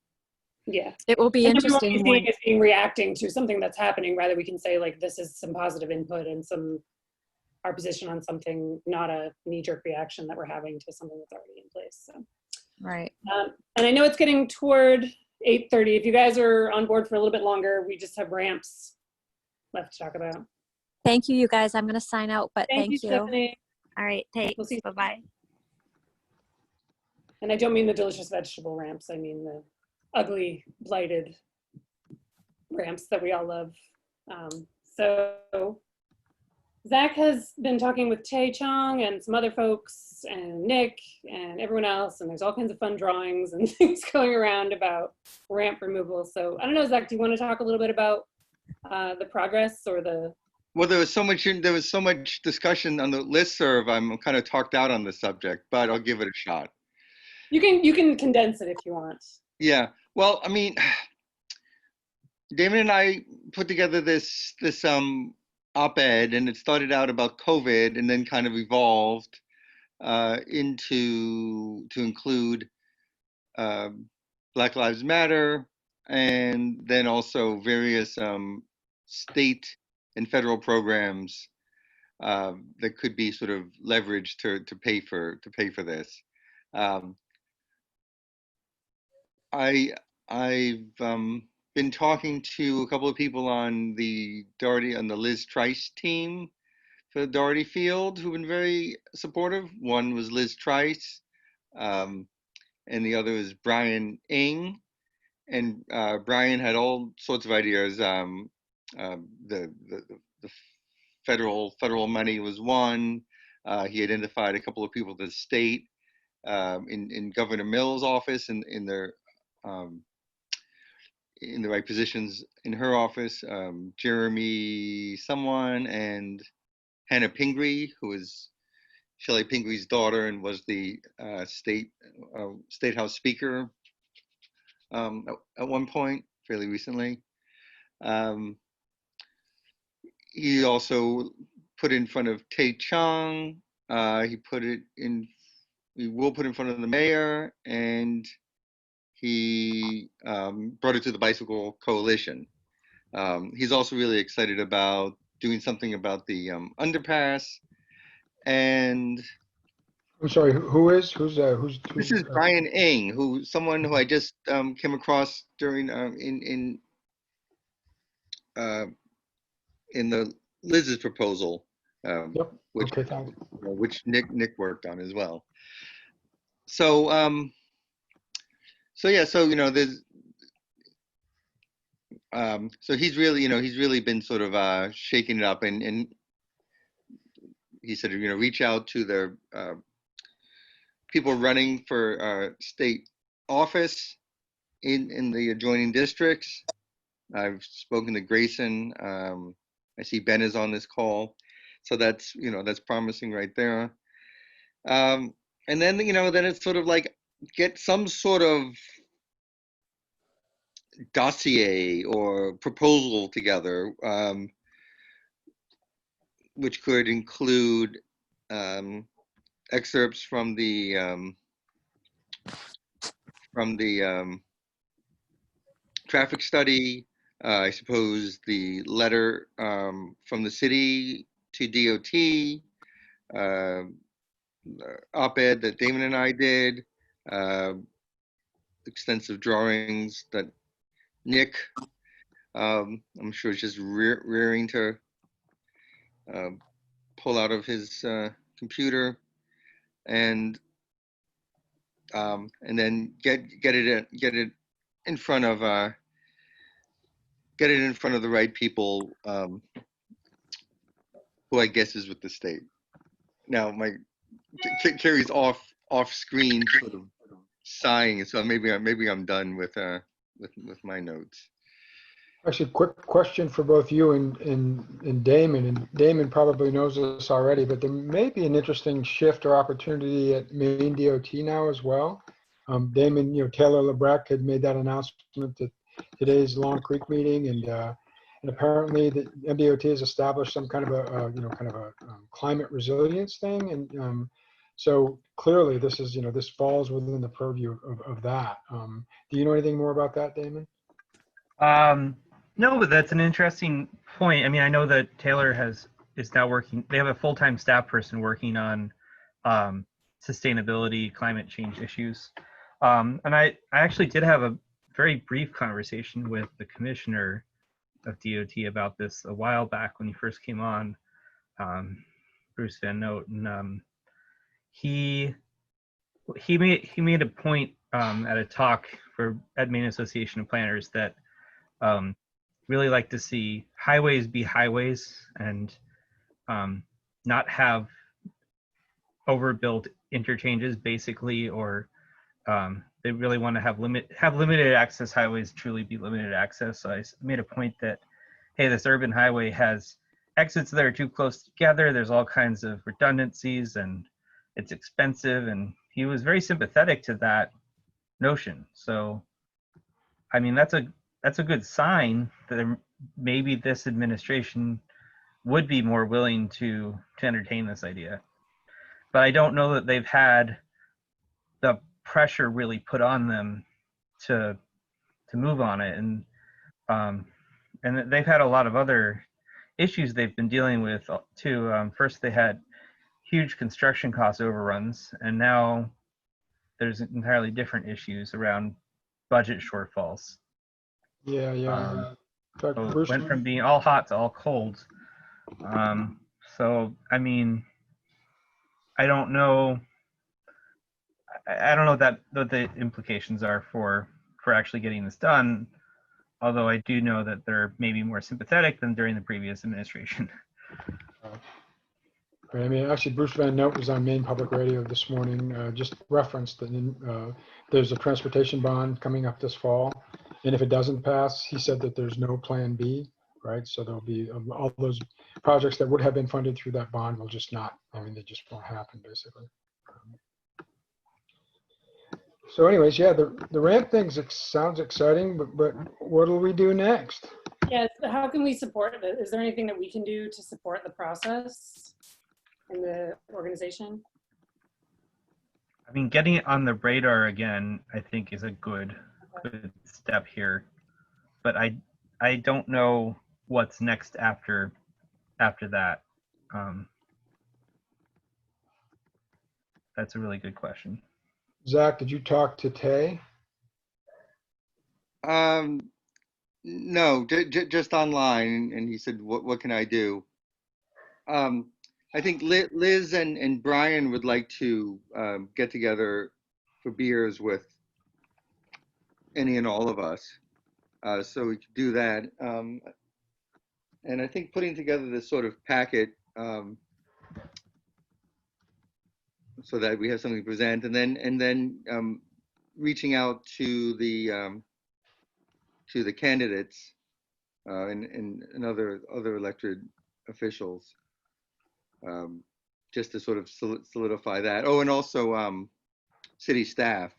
S1: Yeah.
S16: It will be
S1: and
S16: interesting when
S1: is being reacting to something that's happening. Rather, we can say like this is some positive input and our position on something, not a knee-jerk reaction that we're having to something that's already in place. So.
S16: Right.
S1: And I know it's getting toward 8:30. If you guys are on board for a little bit longer, we just have ramps left to talk about.
S16: Thank you, you guys. I'm going to sign out, but thank you.
S1: Stephanie.
S16: All right. Thanks.
S1: We'll see you.
S16: Bye-bye.
S1: And I don't mean the delicious vegetable ramps. I mean the ugly, blighted ramps that we all love. So Zach has been talking with Tae Chong and some other folks and Nick and everyone else, and there's all kinds of fun drawings and things going around about ramp removal. So I don't know, Zach, do you want to talk a little bit about the progress or the...
S5: Well, there was so much discussion on the listserv. I'm kind of talked out on the subject, but I'll give it a shot.
S1: You can condense it if you want.
S5: Yeah. Well, I mean, Damon and I put together this op-ed, and it started out about COVID, and then kind of evolved to include Black Lives Matter, and then also various state and federal programs that could be sort of leveraged to pay for this. I've been talking to a couple of people on the Liz Trice team for the Doherty Field who've been very supportive. One was Liz Trice, and the other is Brian Ing. And Brian had all sorts of ideas. The federal money was one. He identified a couple of people to the state in Governor Mills' office in the right positions in her office. Jeremy someone and Hannah Pingree, who is Shelley Pingree's daughter and was the state house speaker at one point, fairly recently. He also put in front of Tae Chong. He will put in front of the mayor, and he brought it to the Bicycle Coalition. He's also really excited about doing something about the underpass. And
S2: I'm sorry, who's
S5: this is Brian Ing, someone who I just came across during in the Liz's proposal, which Nick worked on as well. So there's so he's really been sort of shaking it up, and he said, reach out to the people running for state office in the adjoining districts. I've spoken to Grayson. I see Ben is on this call, so that's promising right there. And then then it's sort of like get some sort of dossier or proposal together, which could include excerpts from the traffic study, I suppose the letter from the city to DOT, op-ed that Damon and I did, extensive drawings that Nick, I'm sure is just rearing to pull out of his computer and then get it in front of the right people, who I guess is with the state. Now Carrie's off screen sort of sighing, so maybe I'm done with my notes.
S2: Actually, quick question for both you and Damon. And Damon probably knows this already, but there may be an interesting shift or opportunity at Maine DOT now as well. Damon, Taylor LeBrecq had made that announcement at today's Long Creek meeting, and apparently the MDOT has established some kind of a climate resilience thing, and so clearly this is this falls within the purview of that. Do you know anything more about that, Damon?
S4: No, but that's an interesting point. I mean, I know that Taylor is now working. They have a full-time staff person working on sustainability, climate change issues. And I actually did have a very brief conversation with the commissioner of DOT about this a while back when he first came on, Bruce Van Note, and he made a point at a talk at Maine Association of Planners that really like to see highways be highways and not have overbuilt interchanges, basically, or they really want to have limited access highways truly be limited access. So I made a point that, hey, this urban highway has exits that are too close together. There's all kinds of redundancies and it's expensive. And he was very sympathetic to that notion. So, I mean, that's a good sign that maybe this administration would be more willing to entertain this idea. But I don't know that they've had the pressure really put on them to move on it, and they've had a lot of other issues they've been dealing with too. First, they had huge construction cost overruns, and now there's entirely different issues around budget shortfalls.
S2: Yeah.
S4: So it went from being all hot to all cold. So I mean, I don't know what the implications are for actually getting this done. Although I do know that they're maybe more sympathetic than during the previous administration.
S2: I mean, actually, Bruce Van Note was on Maine Public Radio this morning, just referenced that there's a transportation bond coming up this fall. And if it doesn't pass, he said that there's no plan B, right? So there'll be all those projects that would have been funded through that bond will just not, they just won't happen, basically. So anyways, yeah, the ramp thing sounds exciting, but what will we do next?
S1: Yeah, how can we support it? Is there anything that we can do to support the process in the organization?
S4: I mean, getting it on the radar again, I think, is a good step here. But I don't know what's next after that. That's a really good question.
S2: Zach, did you talk to Tay?
S5: No, just online, and he said, "What can I do?" I think Liz and Brian would like to get together for beers with any and all of us, so we could do that. And I think putting together this sort of packet so that we have something to present, and then reaching out to the candidates and other elected officials, just to sort of solidify that. Oh, and also city staff.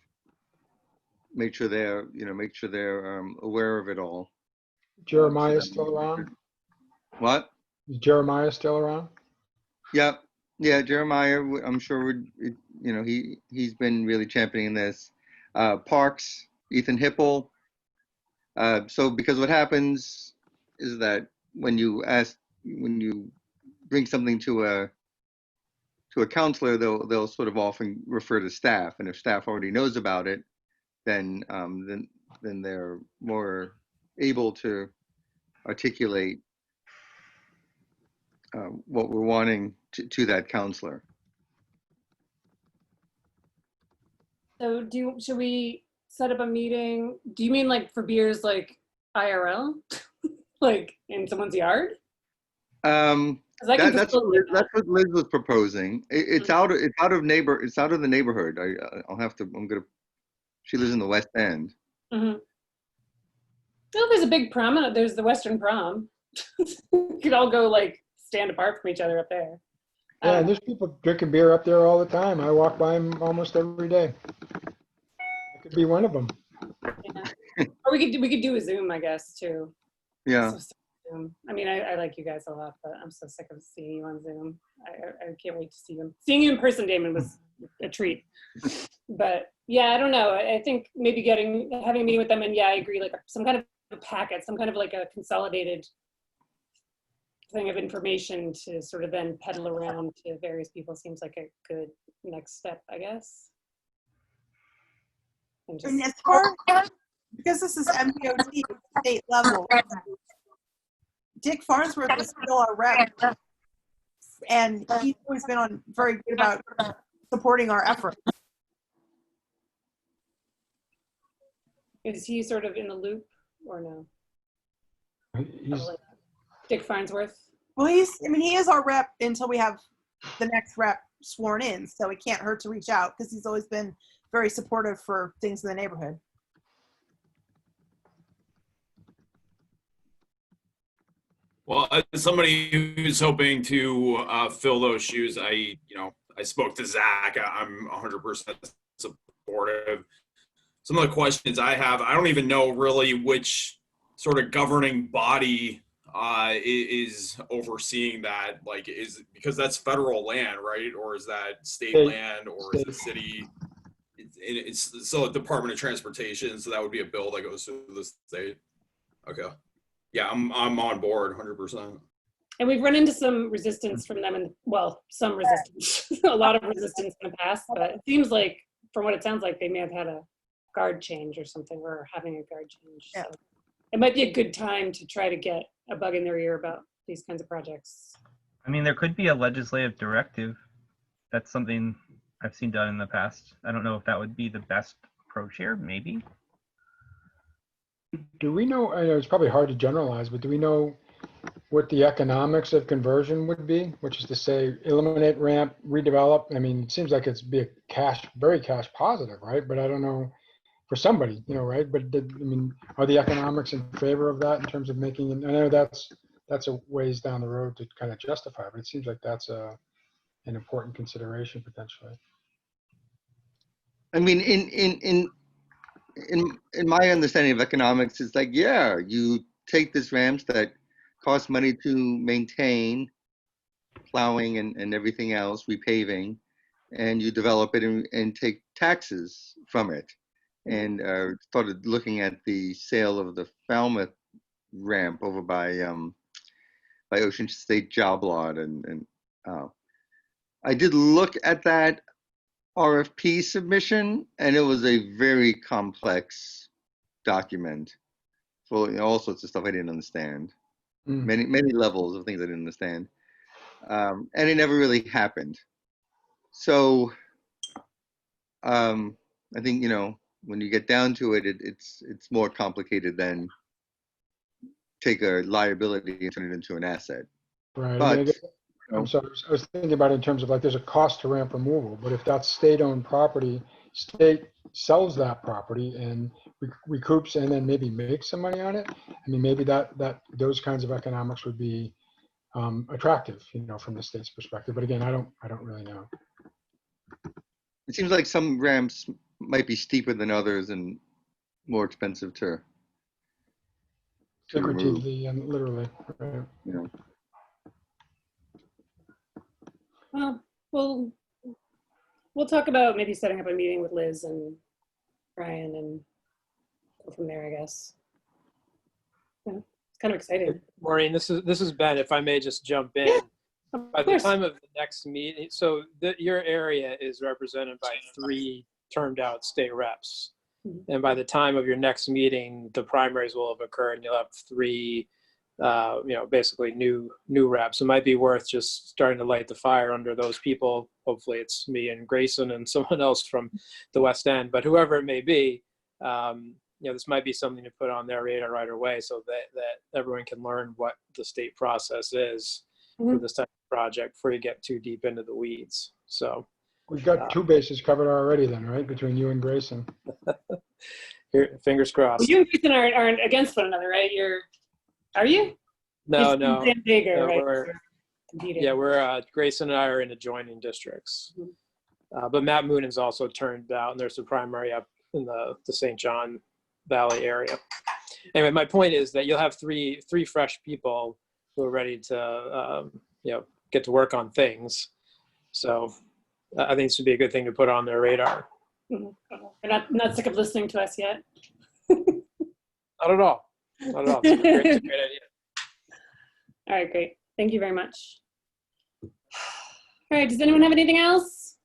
S5: Make sure they're aware of it all.
S2: Jeremiah still around?
S5: What?
S2: Is Jeremiah still around?
S5: Yep. Yeah, Jeremiah, I'm sure he's been really championing this. Parks, Ethan Hipple. So because what happens is that when you bring something to a counselor, they'll sort of often refer to staff, and if staff already knows about it, then they're more able to articulate what we're wanting to that counselor.
S1: So should we set up a meeting? Do you mean like for beers, like IRL, like in someone's yard? I can
S5: That's what Liz was proposing. It's out of the neighborhood. She lives in the West End.
S1: Mm-hmm. Well, there's a big prom. There's the Western Prom. We could all go like stand apart from each other up there.
S2: Yeah, there's people drinking beer up there all the time. I walk by them almost every day. I could be one of them.
S1: Yeah. Or we could do a Zoom, I guess, too.
S5: Yeah.
S1: I mean, I like you guys a lot, but I'm so sick of seeing you on Zoom. I can't wait to see you. Seeing you in person, Damon, was a treat. But yeah, I don't know. I think maybe having a meeting with them, and yeah, I agree, like some kind of a packet, some kind of like a consolidated thing of information to sort of then peddle around to various people seems like a good next step, I guess.
S11: And as far, because this is MPOT state level, Dick Farnsworth is still our rep, and he's always been very good about supporting our efforts.
S1: Is he sort of in the loop or no?
S2: He's,
S1: Dick Farnsworth?
S11: Well, he is our rep until we have the next rep sworn in, so it can't hurt to reach out because he's always been very supportive for things in the neighborhood.
S10: Well, as somebody who's hoping to fill those shoes, I spoke to Zach. I'm 100% supportive. Some of the questions I have, I don't even know really which sort of governing body is overseeing that. Like, because that's federal land, right? Or is that state land, or is it city? It's still a Department of Transportation, so that would be a bill that goes to the state. Okay. Yeah, I'm on board 100%.
S1: And we've run into some resistance from them, and well, some resistance, a lot of resistance in the past, but it seems like, from what it sounds like, they may have had a guard change or something, or having a guard change.
S11: Yeah.
S1: So it might be a good time to try to get a bug in their ear about these kinds of projects.
S4: I mean, there could be a legislative directive. That's something I've seen done in the past. I don't know if that would be the best approach here, maybe.
S2: do we know, I know it's probably hard to generalize, but do we know what the economics of conversion would be, which is to say eliminate ramp, redevelop? I mean, it seems like it's be a very cash positive, right? But I don't know for somebody, right? But I mean, are the economics in favor of that in terms of making it? I know that's a ways down the road to kind of justify, but it seems like that's an important consideration potentially.
S5: I mean, in my understanding of economics, it's like, yeah, you take these ramps that cost money to maintain, plowing and everything else, repaving, and you develop it and take taxes from it. And started looking at the sale of the Falmouth ramp over by Ocean State Job Lot, and I did look at that RFP submission, and it was a very complex document full of all sorts of stuff I didn't understand. Many levels of things I didn't understand, and it never really happened. So I think when you get down to it, it's more complicated than take a liability and turn it into an asset.
S2: Right.
S5: But
S2: I mean, I'm sorry, I was thinking about it in terms of like there's a cost to ramp removal, but if that's state-owned property, state sells that property and recoups and then maybe makes some money on it. I mean, maybe those kinds of economics would be attractive, from the state's perspective. But again, I don't really know.
S5: It seems like some ramps might be steeper than others and more expensive to remove.
S2: Figuratively and literally, right?
S1: Well, we'll talk about maybe setting up a meeting with Liz and Brian and go from there, I guess. Yeah, it's kind of exciting.
S6: Maureen, this is Ben. If I may just jump in. By the time of the next meeting, so your area is represented by 3 termed out state reps. And by the time of your next meeting, the primaries will have occurred and you'll have 3 basically new reps. It might be worth just starting to light the fire under those people. Hopefully it's me and Grayson and someone else from the West End, but whoever it may be, this might be something to put on their radar right away so that everyone can learn what the state process is for this type of project before you get too deep into the weeds. So
S2: We've got 2 bases covered already then, right? Between you and Grayson.
S6: here, fingers crossed.
S1: Well, you and Grayson aren't against one another, right? Are you?
S6: No,
S1: It's
S6: no.
S1: San Diego,
S6: No,
S1: right?
S6: we're Grayson and I are in adjoining districts. But Matt Moonan's also turned out, and there's a primary up in the St. John Valley area. Anyway, my point is that you'll have three fresh people who are ready to get to work on things. So I think this would be a good thing to put on their radar.
S1: They're not sick of listening to us yet.
S6: Not at all. Not at all. It's a great idea.
S1: All right, great. Thank you very much. All right, does anyone have anything else?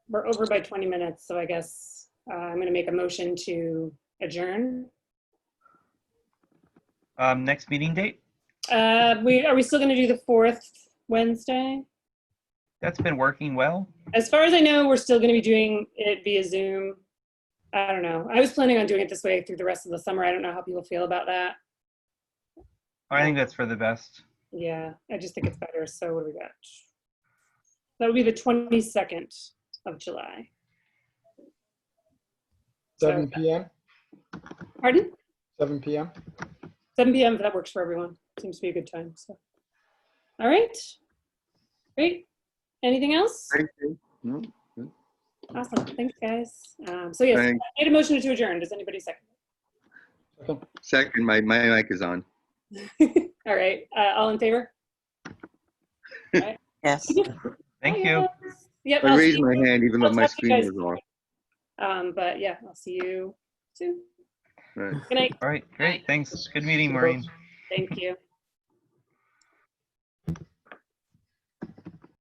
S1: We're over by 20 minutes, so I guess I'm going to make a motion to adjourn.
S4: Next meeting date?
S1: Are we still going to do the 4th Wednesday?
S4: That's been working well.
S1: As far as I know, we're still going to be doing it via Zoom. I don't know. I was planning on doing it this way through the rest of the summer. I don't know how people feel about that.
S4: I think that's for the best.
S1: Yeah, I just think it's better. So what do we got? That would be the 22nd of July.
S2: 7 p.m.
S1: Pardon?
S2: 7 p.m.
S1: 7 p.m. That works for everyone. Seems to be a good time. So, all right, great. Anything else?
S5: Thank you. No.
S1: Awesome. Thanks, guys. So yes,
S5: Thanks.
S1: I made a motion to adjourn. Does anybody second?
S5: Second, my mic is on.
S1: All right. All in favor? All right.
S12: Yes.
S4: Thank you.
S1: Yep.
S5: I
S1: I'll
S5: raised
S1: see
S5: my
S1: you-
S5: hand even though
S1: I'll
S5: my
S1: talk to you
S5: screen
S1: guys
S5: was off.
S1: But yeah, I'll see you soon.
S5: Right.
S1: Good night.
S4: All right, great. Thanks. Good meeting, Maureen.
S1: Thank you.